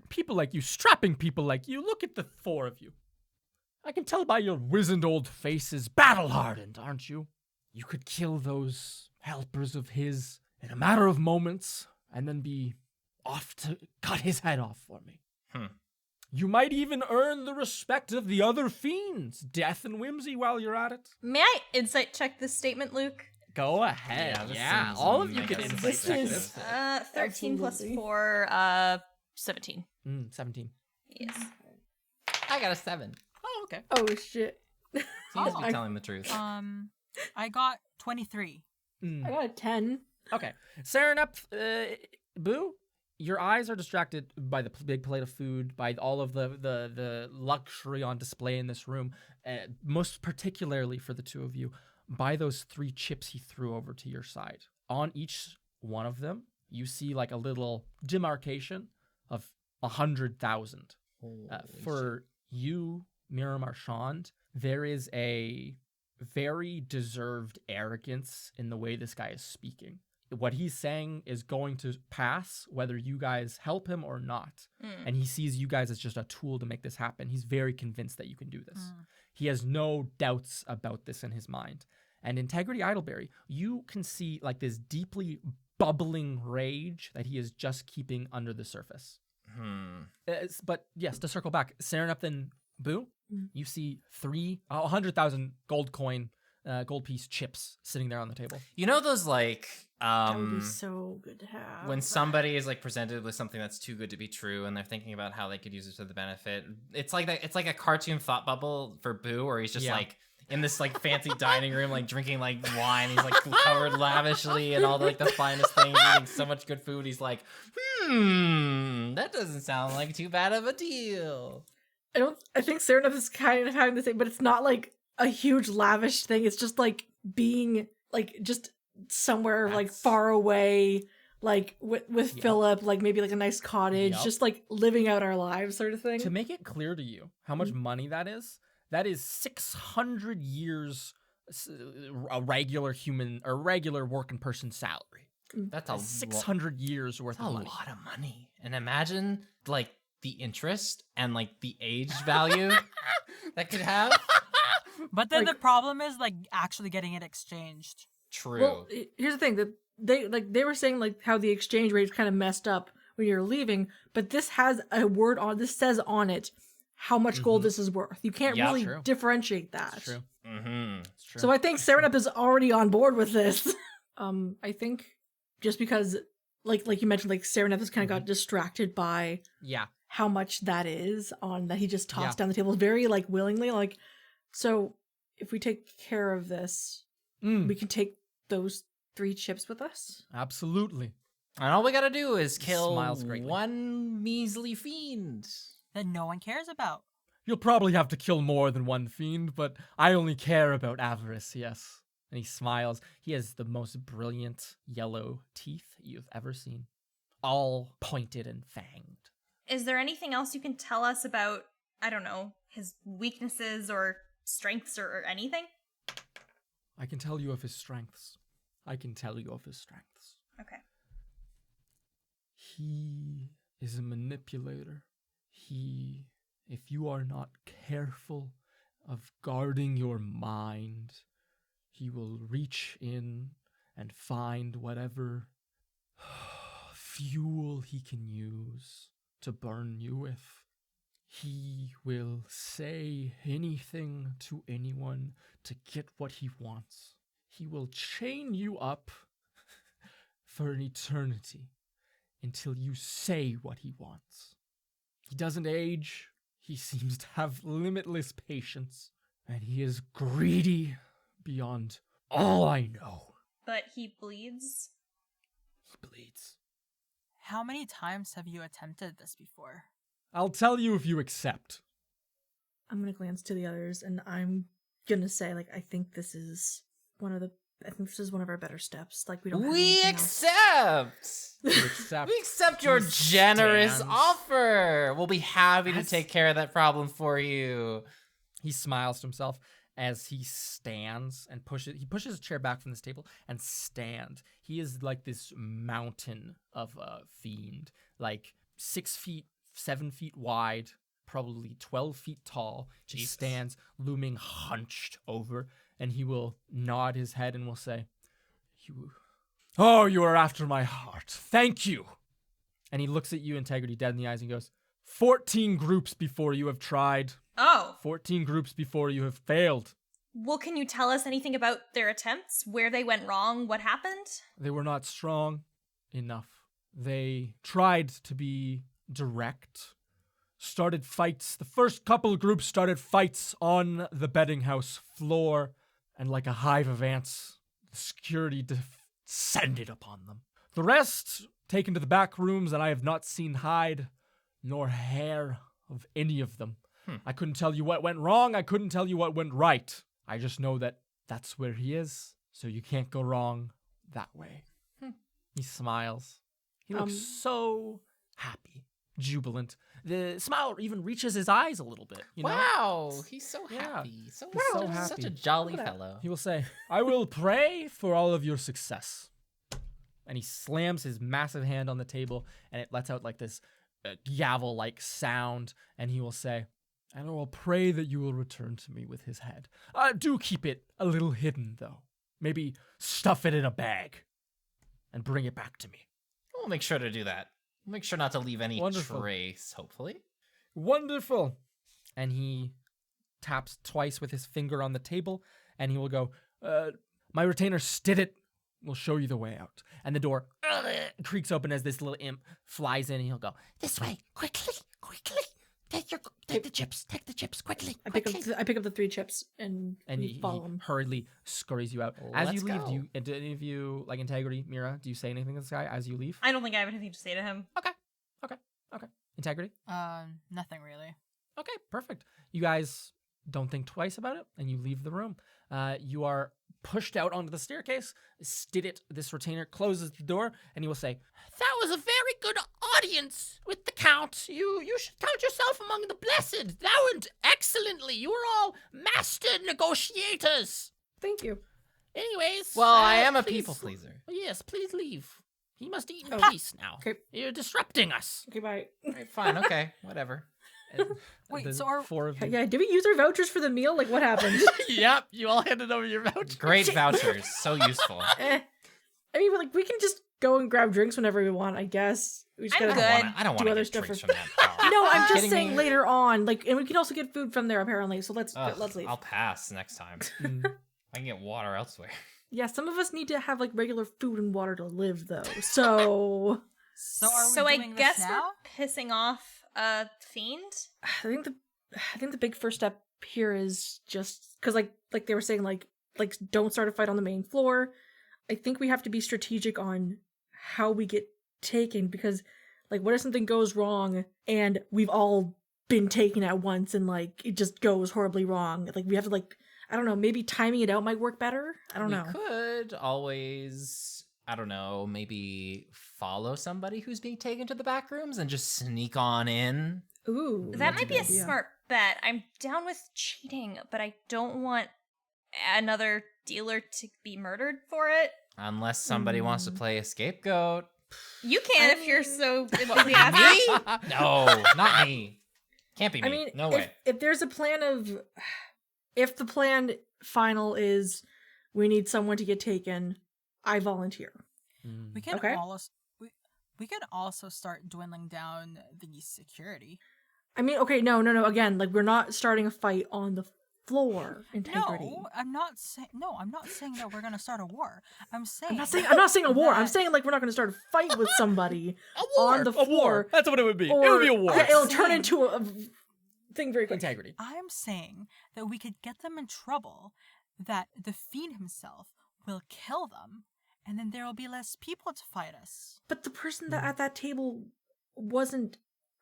People like you, strapping people like you, look at the 4 of you. I can tell by your wizened old faces, battle-hardened, aren't you? You could kill those helpers of his in a matter of moments, and then be off to cut his head off for me. You might even earn the respect of the other fiends, Death and Whimsy, while you're at it. May I insight check this statement, Luke? Go ahead. this Yeah, seems all of you mega can insight This check is- this. 13 plus Absolutely. 4, 17. 17. Yes. I got a 7. Oh, okay. Oh shit! He must be Oh. telling the truth. I got 23. I got a 10. Okay. Serenup, Boo, your eyes are distracted by the big plate of food, by all of the luxury on display in this room, most particularly for the 2 of you, by those 3 chips he threw over to your side. On each one of them, you see like a little demarcation of 100,000. For you, Mira Marchand, there is a very deserved arrogance in the way this guy is speaking. What he's saying is going to pass whether you guys help him or not. And he sees you guys as just a tool to make this happen. He's very convinced that you can do this. He has no doubts about this in his mind. And Integrity Idleberry, you can see like this deeply bubbling rage that he is just keeping under the surface. But yes, to circle back, Serenep and Boo, Mm. you see 100,000 gold coin, gold piece chips sitting there on the table. You know those like That would be so good to have. when somebody is like presented with something that's too good to be true and they're thinking about how they could use it to the benefit. It's like that. It's like a cartoon thought bubble for Boo, where he's just like in this like fancy dining room, like drinking like wine. He's like covered lavishly and all the, like the finest things, eating so much good food. He's like, that doesn't sound like too bad of a deal. I think Serenep is kind of having the same, but it's not like a huge lavish thing. It's just like being like just somewhere like far away, like with Philip, like maybe like a nice cottage, just like living out our lives sort of thing. To make it clear to you how much money that is 600 years a regular human or regular working person salary. That's a 600 years worth of money. A lot of money. And imagine like the interest and like the age value that could have. But then the problem is like actually getting it exchanged. True. Well, here's the thing that they were saying like how the exchange rate kind of messed up when you're leaving, but this has a word on this says on it how much gold this is worth. You can't really differentiate that. It's true. It's true. So I think Serenep is already on board with this. I think just because like you mentioned, like Serenep has kind of got distracted by how much that is on that he just tossed down the table very like willingly. Like, so if we take care of this, we can take those 3 chips with us. Absolutely. And all we gotta do is kill Smiles greatly. one measly fiend that no one cares about. You'll probably have to kill more than one fiend, but I only care about avarice, yes. And he smiles. He has the most brilliant yellow teeth you've ever seen. All pointed and fanged. Is there anything else you can tell us about, I don't know, his weaknesses or strengths or anything? I can tell you of his strengths. Okay. He is a manipulator. If you are not careful of guarding your mind, he will reach in and find whatever fuel he can use to burn you with. He will say anything to anyone to get what he wants. He will chain you up for an eternity until you say what he wants. He doesn't age. He seems to have limitless patience, and he is greedy beyond all I know. But he bleeds? He bleeds. How many times have you attempted this before? I'll tell you if you accept. I'm gonna glance to the others, and I'm gonna say, like, I think this is one of our better steps. Like, we don't. We accept. We accept your generous offer. We'll be happy to take care of that problem for you. He smiles to himself as he stands and pushes his chair back from this table and stands. He is like this mountain of a fiend, like 6 feet, 7 feet wide, probably 12 feet tall. He stands looming hunched over, and he will nod his head and will say, you are after my heart. Thank you. And he looks at you, Integrity, dead in the eyes and goes, 14 groups before you have tried. Oh. 14 groups before you have failed. Well, can you tell us anything about their attempts? Where they went wrong? What happened? They were not strong enough. They tried to be direct. Started fights. The first couple of groups started fights on the betting house floor, and like a hive of ants, the security descended upon them. The rest taken to the back rooms, and I have not seen hide nor hair of any of them. I couldn't tell you what went wrong. I couldn't tell you what went right. I just know that that's where he is, so you can't go wrong that way. He smiles. He looks so happy, jubilant. The smile even reaches his eyes a little bit. You know? Wow, he's so happy. So happy. Such a jolly fellow. He will say, I will pray for all of your success. And he slams his massive hand on the table, and it lets out like this gavel-like sound, and he will say, and I will pray that you will return to me with his head. Do keep it a little hidden, though. Maybe stuff it in a bag and bring it back to me. We'll make sure to do that. Make sure not to leave any Wonderful. trace, hopefully. Wonderful. And he taps twice with his finger on the table, and he will go, my retainer Stidit will show you the way out. And the door creaks open as this little imp flies in, and he'll go, this way, quickly, quickly. Take the chips, quickly. I pick up the 3 chips and he follow him. hurriedly scurries you out. As Let's you leave, go. do any of you, like Integrity, Mira, do you say anything to this guy as you leave? I don't think I have anything to say to him. Okay. Integrity? Nothing really. Okay, perfect. You guys don't think twice about it, and you leave the room. You are pushed out onto the staircase. Stidit, this retainer, closes the door, and he will say, that was a very good audience with the Count. You should count yourself among the blessed. That went excellently. You were all master negotiators. Thank you. Anyways. Well, I am a please- people pleaser. Yes, please leave. He must eat in Oh. peace now. Okay. You're disrupting us. Okay, bye. All right, fine, okay, whatever. And Wait, the so are- 4 of you. Yeah, did we use our vouchers for the meal? Like, what happened? Yep, you all handed over your voucher. Great vouchers, so useful. I mean, like, we can just go and grab drinks whenever we want, I guess. We just I'm gotta good. I don't do want to other get stuff drinks for- from that bar. No, I'm just Kidding saying me? later on, like, and we can also get food from there apparently. So let's Ugh, leave. I'll pass next time. Mm. I can get water elsewhere. Yeah, some of us need to have like regular food and water to live, though. So So are we So I doing guess this now? we're pissing off a fiend. I think the big first step here is just because like they were saying like don't start a fight on the main floor. I think we have to be strategic on how we get taken, because like what if something goes wrong and we've all been taken at once and like it just goes horribly wrong. Like we have to like, I don't know, maybe timing it out might work better. I don't know. We could always, I don't know, maybe follow somebody who's being taken to the back rooms and just sneak on in. Ooh, That that's might be a good idea. smart bet. I'm down with cheating, but I don't want another dealer to be murdered for it. Unless somebody wants to play a scapegoat. You can if you're so enthusiastic. Me? No, not me. Can't be me. I mean, no if, way. if there's a plan of, if the plan final is we need someone to get taken, I volunteer. Mm. We can Okay. we can also start dwindling down the security. I mean, okay, no. Again, like we're not starting a fight on the floor. Integrity. No, I'm not saying that we're gonna start a war. I'm saying I'm not saying a war. I'm that- saying like we're not going to start a fight with somebody A war. on the A war. floor. That's what it would be. Or, It would be a war. Yeah, it'll turn Same. into a thing very quick. Integrity. I'm saying that we could get them in trouble, that the fiend himself will kill them, and then there will be less people to fight us. But the person that at that table wasn't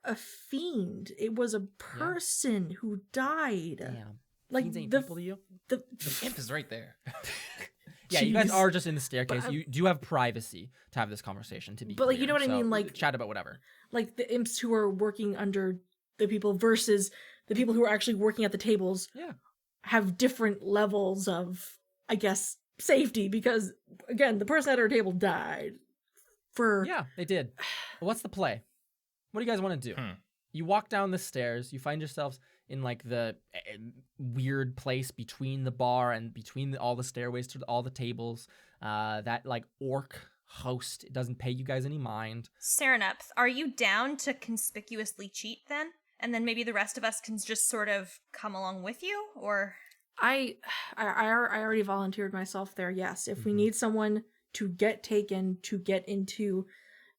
a fiend. It was a person who died. Damn. Like Fiends ain't the people to you? the The imp is right there. Yeah, you guys Jeez. are just in the staircase. But, You do have privacy to have this conversation, to be But, like, you clear. know what I So, mean, like- chat about whatever. like the imps who are working under the people versus the people who are actually working at the tables. Yeah. Have different levels of, I guess, safety, because again, the person at our table died. For Yeah, they did. What's the play? What do you guys want to do? You walk down the stairs. You find yourselves in like the weird place between the bar and between all the stairways to all the tables. That like orc host doesn't pay you guys any mind. Serenepth, are you down to conspicuously cheat then? And then maybe the rest of us can just sort of come along with you? Or I already volunteered myself there. Yes, if we need someone to get taken to get through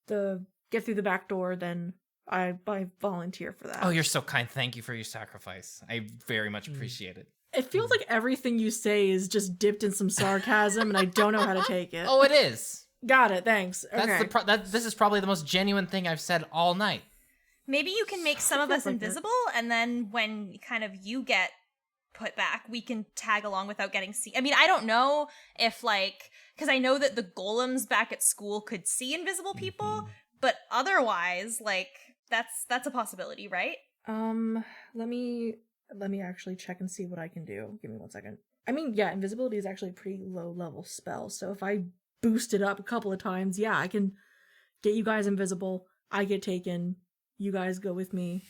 the back door, then I volunteer for that. Oh, you're so kind. Thank you for your sacrifice. I very much appreciate it. It feels like everything you say is just dipped in some sarcasm, and I don't know how to take it. Oh, it is. Got it. Thanks. Okay. That's this is probably the most genuine thing I've said all night. maybe you can make some of us Feels like it. invisible, and then when kind of you get put back, we can tag along without getting seen. I mean, I don't know if because I know that the golems back at school could see invisible people, but otherwise, that's a possibility, right? Let me actually check and see what I can do. Give me 1 second. I mean, yeah, invisibility is actually a pretty low level spell, so if I boost it up a couple of times, yeah, I can get you guys invisible. I get taken. You guys go with me.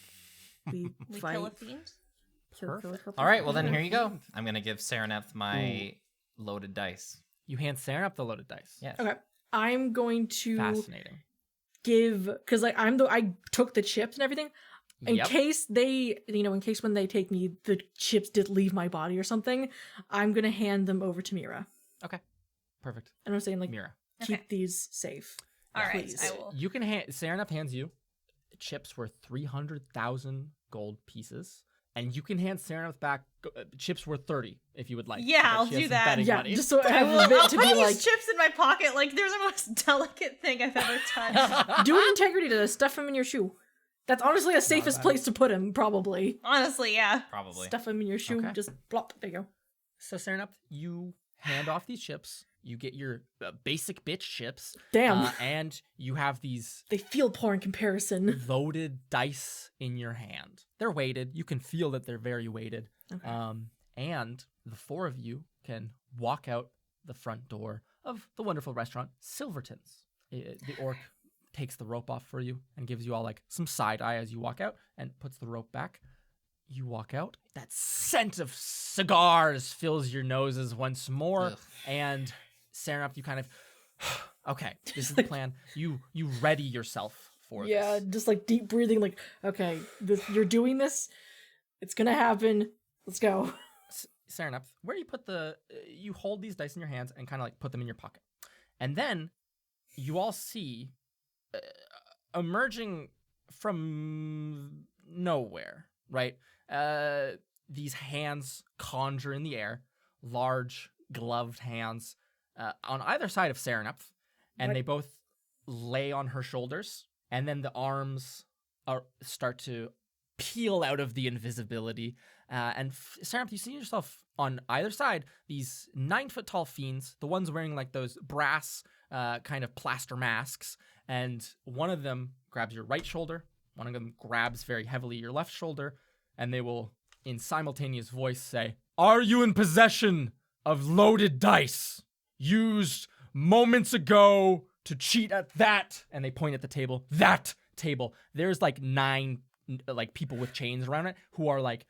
We We fight. kill a fiend. Kill a couple All right, well then people. here you go. I'm gonna give Serenepth my loaded dice. You hand Sarah up the loaded dice. Yes. Okay. I'm going to Fascinating. give, because like I took the chips and everything. In case they, in case when they take me, the chips did leave my body or something, I'm gonna hand them over to Mira. Okay. Perfect. And I'm saying, like, Mira. keep these safe. All right, please. I will. You can Serenep hands you chips worth 300,000 gold pieces, and you can hand Serenep back chips worth 30 if you would like. Yeah, But I'll she has do some that. betting Yeah, money. just so I have I'll a bit put to be these like, chips in my pocket like they're the most delicate thing I've ever touched. do an integrity to stuff him in your shoe. That's honestly the safest bad. place to put him, probably. Honestly, yeah. Probably. Stuff him in your shoe, Okay. just plop, there you go. So Serenep, you hand off these chips. You get your basic bitch chips. Damn. And you have these They feel poor in comparison. loaded dice in your hand. They're weighted. You can feel that they're very weighted. Okay. And the four of you can walk out the front door of the wonderful restaurant Silverton's. The orc takes the rope off for you and gives you all like some side eye as you walk out and puts the rope back. You walk out. That scent of cigars fills your noses once more. Ugh. And Serenep, you kind of, okay, this is the plan. You ready yourself for Yeah, this. just like deep breathing, like, okay, you're doing this. It's gonna happen. Let's go. Serenep, where you put you hold these dice in your hands and kind of like put them in your pocket. And then you all see emerging from nowhere, right? These hands conjure in the air, large gloved hands on either side of Serenep, and Right. they both lay on her shoulders, and then the arms start to peel out of the invisibility. And Serenep, you see yourself on either side, these 9-foot tall fiends, the ones wearing like those brass kind of plaster masks, and one of them grabs your right shoulder, one of them grabs very heavily your left shoulder, and they will, in simultaneous voice, say, "Are you in possession of loaded dice used moments ago to cheat at that?" And they point at the table. That table. There's like 9 like people with chains around it who are like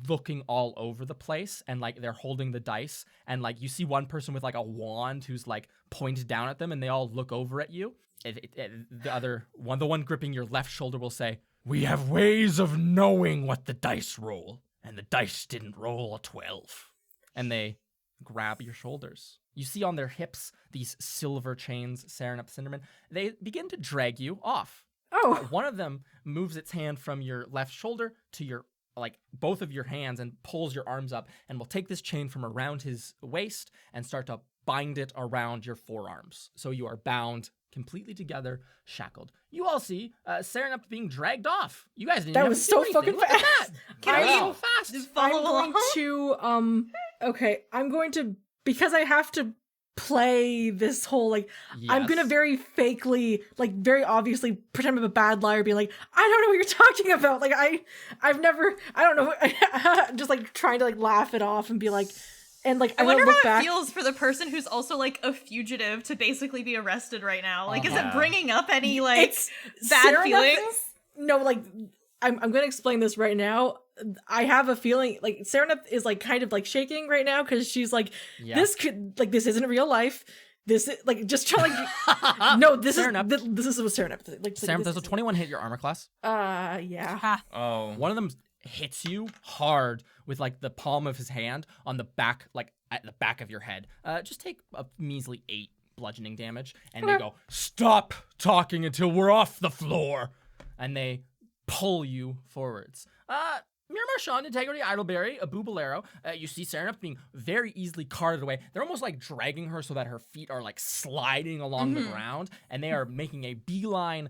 looking all over the place, and like they're holding the dice, and like you see one person with like a wand who's like pointed down at them, and they all look over at you. The one gripping your left shoulder will say, "We have ways of knowing what the dice roll, and the dice didn't roll a 12. And they grab your shoulders. You see on their hips these silver chains, Serenep Cinderman. They begin to drag you off. Oh, One of them moves its hand from your left shoulder to your, like, both of your hands and pulls your arms up, and will take this chain from around his waist and start to bind it around your forearms. So you are bound completely together, shackled. You all see Serenep being dragged off. You guys didn't that have was to do so anything. fucking Look at fast. that. Can That was we so fast. just I'm follow going along? to okay, I'm going to, because I have to play this whole like I'm gonna Yes. very fakely, like very obviously pretend I'm a bad liar, being like, I don't know what you're talking about. Like I don't know, just like trying to like laugh it off and be like, and like I I wonder look how it back. feels for the person who's also like a fugitive to basically be arrested right now. Like, is Yeah. it bringing up any like It's bad Sarah feelings? No, like I'm gonna explain this right now. I have a feeling like Serenep is like kind of like shaking right now because she's like, Yeah. this could, like, this isn't real life. This is like just trying like no, this Serenep. is this is what Serenep. Like Serenep, this does a is- 21 hit your armor class? Yeah. Ha. Oh. One of them hits you hard with like the palm of his hand on the back, like at the back of your head. Just take a measly 8 bludgeoning damage, and they Okay. go, "Stop talking until we're off the floor," and they pull you forwards. Miramar Sean, Integrity, Idleberry, a Bubalero. You see Serenep being very easily carted away. They're almost like dragging her so that her feet are like sliding along the ground, and they are making a beeline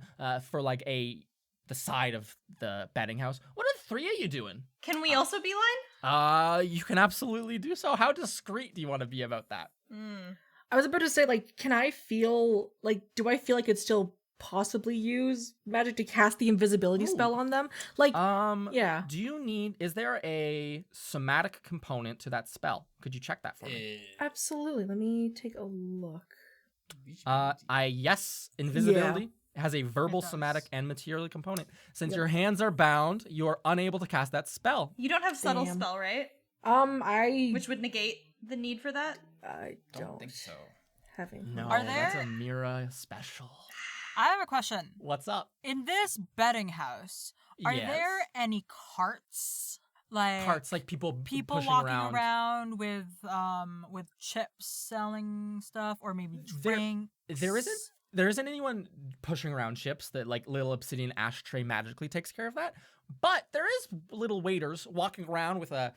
for like the side of the betting house. What are the 3 of you doing? Can we also be line? You can absolutely do so. How discreet do you want to be about that? I was about to say, like, can I feel like, do I feel like it's still possibly use magic to cast the invisibility spell on them? Like, yeah. Do you need, is there a somatic component to that spell? Could you check that for me? Absolutely. Let me take a look. Yes, invisibility has a verbal, It does. somatic, and material component. Since your hands are bound, you are unable to cast that spell. You don't have subtle Damn. spell, right? Which Which would negate the need for that. I Don't don't think so. have any. No, Are that's there- a Mira special. I have a question. What's up? In this betting house, are Yes. there any carts? Like Carts, like people pushing walking around with chips selling stuff, or maybe drinks. There isn't anyone pushing around chips. That like little obsidian ashtray magically takes care of that. But there is little waiters walking around with a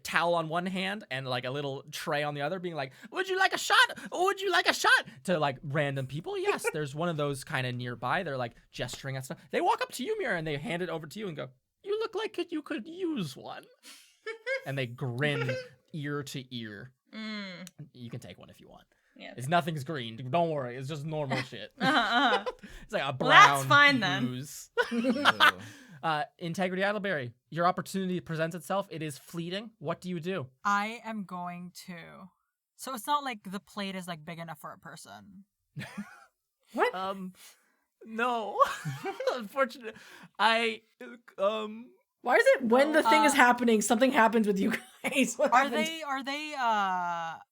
towel on one hand and like a little tray on the other, being like, "Would you like a shot? Would you like a shot?" to like random people. Yes, there's one of those kind of nearby. They're like gesturing at stuff. They walk up to you, Mira, and they hand it over to you and go, "You look like you could use one." And they grin ear to ear. You can take one if you want. Yeah. Nothing's green. Don't worry. It's just normal shit. It's like a brown Well, that's fine then. ooze. Integrity Idleberry, your opportunity presents itself. It is fleeting. What do you do? I am going to. So it's not like the plate is like big enough for a person. What? No. Unfortunately, Why is it when the thing is happening, something happens with you guys? What Are happened?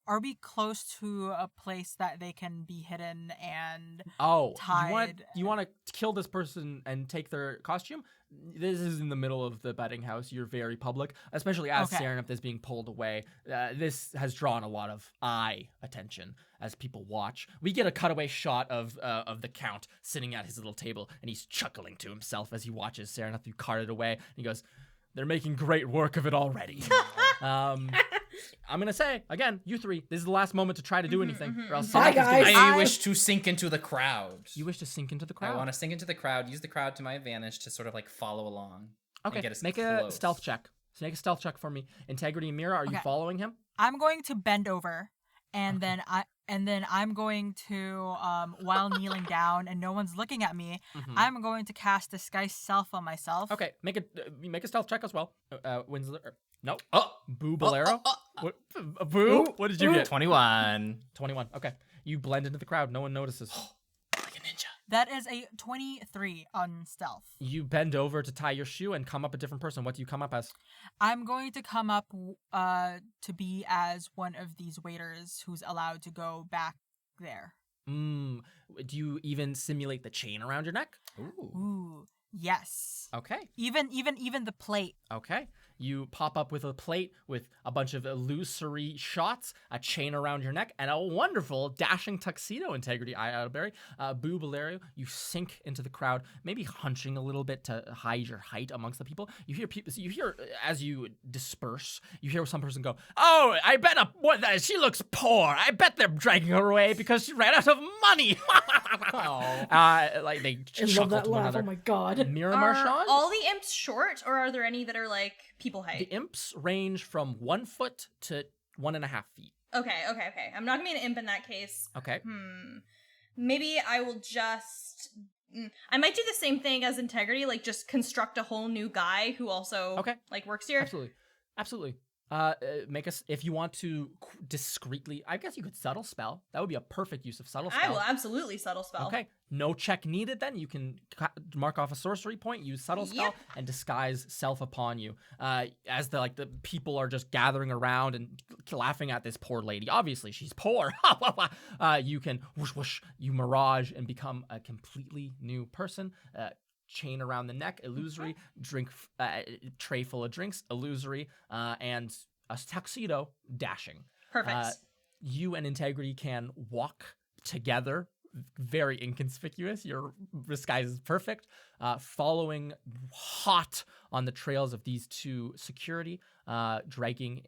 are we close to a place that they can be hidden and tied. tied? You want to kill this person and take their costume? This is in the middle of the betting house. You're very public, especially as Serenith is being pulled away. This has drawn a lot of eye attention as people watch. We get a cutaway shot of the Count sitting at his little table, and he's chuckling to himself as he watches Serenith be carted away. And he goes, "They're making great work of it already." I'm gonna say again, you three, this is the last moment to try to do anything. Or else Bye, Serenith is guys. gonna- I wish to sink into the crowd. You wish to sink into the crowd. I want to sink into the crowd, use the crowd to my advantage to sort of like follow along. Okay, And get us make close. a stealth check. So make a stealth check for me. Integrity and Mira, are you Okay. following him? I'm going to bend over, and then I'm going to while kneeling down and no one's looking at me, I'm going to cast disguise self on myself. Okay, make a stealth check as well. Winsler. No. Oh, Boo Bolero. What, Boo? What did you get? 21. 21. Okay. You blend into the crowd. No one notices. Like a ninja. That is a 23 on stealth. You bend over to tie your shoe and come up a different person. What do you come up as? I'm going to come up to be as one of these waiters who's allowed to go back there. Do you even simulate the chain around your neck? Ooh, yes. Okay. Even the plate. Okay. You pop up with a plate with a bunch of illusory shots, a chain around your neck, and a wonderful dashing tuxedo. Integrity Idleberry. Boo Bolero, you sink into the crowd, maybe hunching a little bit to hide your height amongst the people. You hear as you disperse, you hear some person go, "Oh, I bet she looks poor. I bet they're dragging her away because she ran out of money." Like they I love chuckle that to one laugh. another. Oh my god. Mira Are Marchand? all the imps short, or are there any that are like people height? The imps range from 1 foot to 1.5 feet. Okay. I'm not gonna be an imp in that case. Okay. Maybe I will just. I might do the same thing as Integrity, like just construct a whole new guy who also like works here. Absolutely. Make us if you want to discreetly. I guess you could subtle spell. That would be a perfect use of subtle spell. I will absolutely subtle spell. Okay. No check needed. Then you can mark off a sorcery point, use subtle spell, and disguise self upon you. As the people are just gathering around and laughing at this poor lady. Obviously, she's poor. You can whoosh whoosh. You mirage and become a completely new person. Chain around the neck, illusory. Drink tray full of drinks, illusory, and a tuxedo, dashing. Perfect. You and Integrity can walk together, very inconspicuous. Your disguise is perfect. Following hot on the trails of these two security, dragging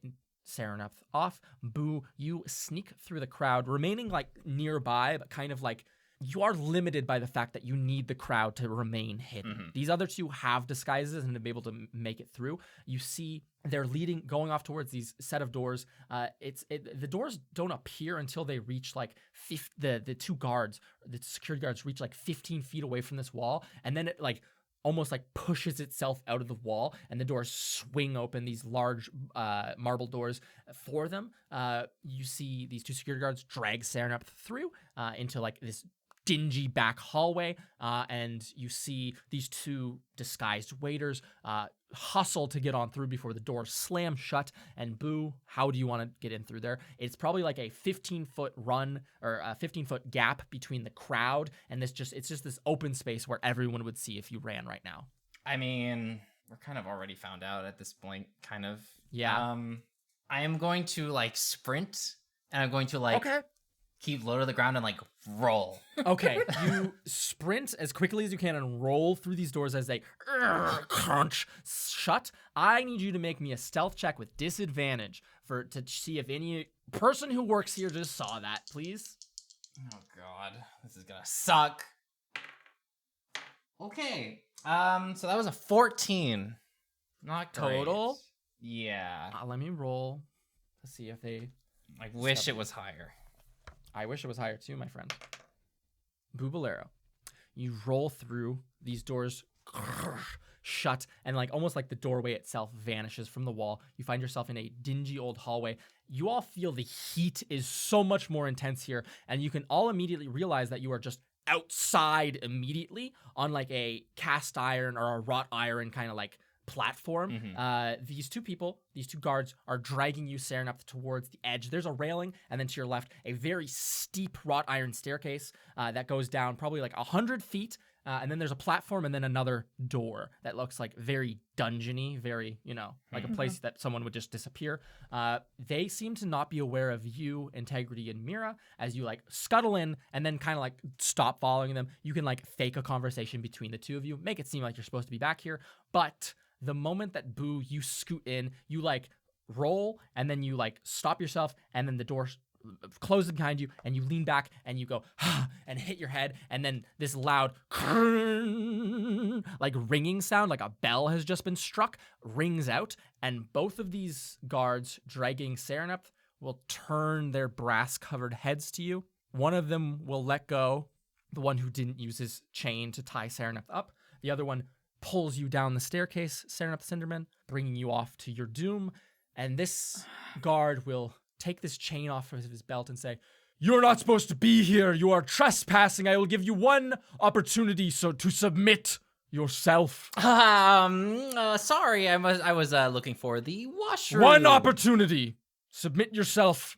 Sereneth off. Boo, you sneak through the crowd, remaining like nearby, but kind of like you are limited by the fact that you need the crowd to remain hidden. These other two have disguises and have been able to make it through. You see they're going off towards these set of doors. The doors don't appear until they reach like the two guards, the security guards reach like 15 feet away from this wall, and then it like almost like pushes itself out of the wall, and the doors swing open, these large marble doors for them. You see these two security guards drag Sereneth through into like this dingy back hallway, and you see these two disguised waiters hustle to get on through before the doors slam shut. And Boo, how do you want to get in through there? It's probably like a 15-foot run or a 15-foot gap between the crowd and it's just this open space where everyone would see if you ran right now. I mean, we're kind of already found out at this point, kind of. Yeah. I am going to like sprint, and I'm going to like keep low to the ground and like roll. Okay, you sprint as quickly as you can and roll through these doors as they crunch shut. I need you to make me a stealth check with disadvantage to see if any person who works here just saw that, please. Oh god, this is gonna suck. Okay, so that was a 14. Not great. Total? Yeah. Let me roll to see if they... I wish it was higher. I wish it was higher too, my friend. Boobalero. You roll through these doors, shut, and like almost like the doorway itself vanishes from the wall. You find yourself in a dingy old hallway. You all feel the heat is so much more intense here, and you can all immediately realize that you are just outside immediately on like a cast iron or a wrought iron kind of like platform. These two guards are dragging you, Serenep, towards the edge. There's a railing, and then to your left, a very steep wrought iron staircase that goes down probably like 100 feet. And then there's a platform and then another door that looks like very dungeony, very, like a place that someone would just disappear. They seem to not be aware of you, Integrity, and Mira as you like scuttle in and then kind of like stop following them. You can like fake a conversation between the two of you, make it seem like you're supposed to be back here. But the moment that Boo, you scoot in, you like roll and then you like stop yourself and then the door closes behind you and you lean back and you go and hit your head, and then this loud like ringing sound, like a bell has just been struck, rings out, and both of these guards dragging Serenep will turn their brass covered heads to you. One of them will let go, the one who didn't use his chain to tie Serenep up. The other one pulls you down the staircase, Serenep Cinderman, bringing you off to your doom. And this guard will take this chain off of his belt and say, "You're not supposed to be here. You are trespassing. I will give you one opportunity to submit yourself." Sorry, I was looking for the washroom. One opportunity. Submit yourself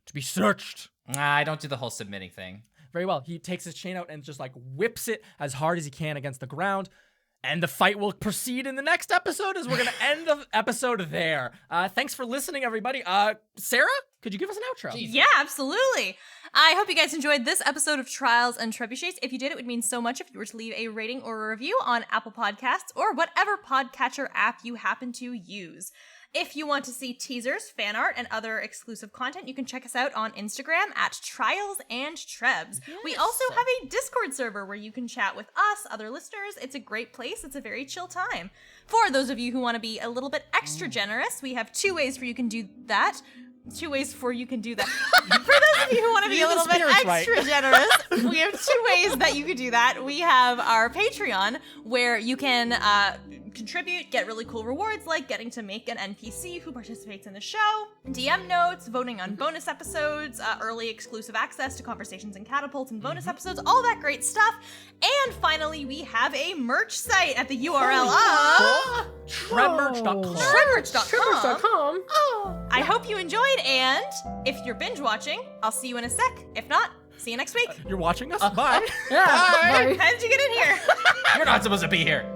to be searched. I don't do the whole submitting thing. Very well. He takes his chain out and just like whips it as hard as he can against the ground. And the fight will proceed in the next episode as we're going to end the episode there. Thanks for listening, everybody. Sarah, could you give us an outro? Jesus. Yeah, absolutely. I hope you guys enjoyed this episode of Trials and Trebuchets. If you did, it would mean so much if you were to leave a rating or a review on Apple Podcasts or whatever podcatcher app you happen to use. If you want to see teasers, fan art, and other exclusive content, you can check us out on Instagram at Trials and Trebs. Yes. We also have a Discord server where you can chat with us, other listeners. It's a great place. It's a very chill time. For those of you who want to be a little bit extra generous, we have 2 ways for you can do that. 2 ways for you can do that. For those of you who want to be a little bit extra generous, we have 2 ways that you can do that. We have our Patreon, where you can contribute, get really cool rewards like getting to make an NPC who participates in the show, DM notes, voting on bonus episodes, early exclusive access to conversations and catapults and bonus episodes, all that great stuff. And finally, we have a merch site at the URL of Trebmerch.com. Trebuchets.com. Oh, I hope you enjoyed, and if you're binge watching, I'll see you in a sec. If not, see you next week. You're watching us? Bye. Yeah, bye. How did you get in here? You're not supposed to be here.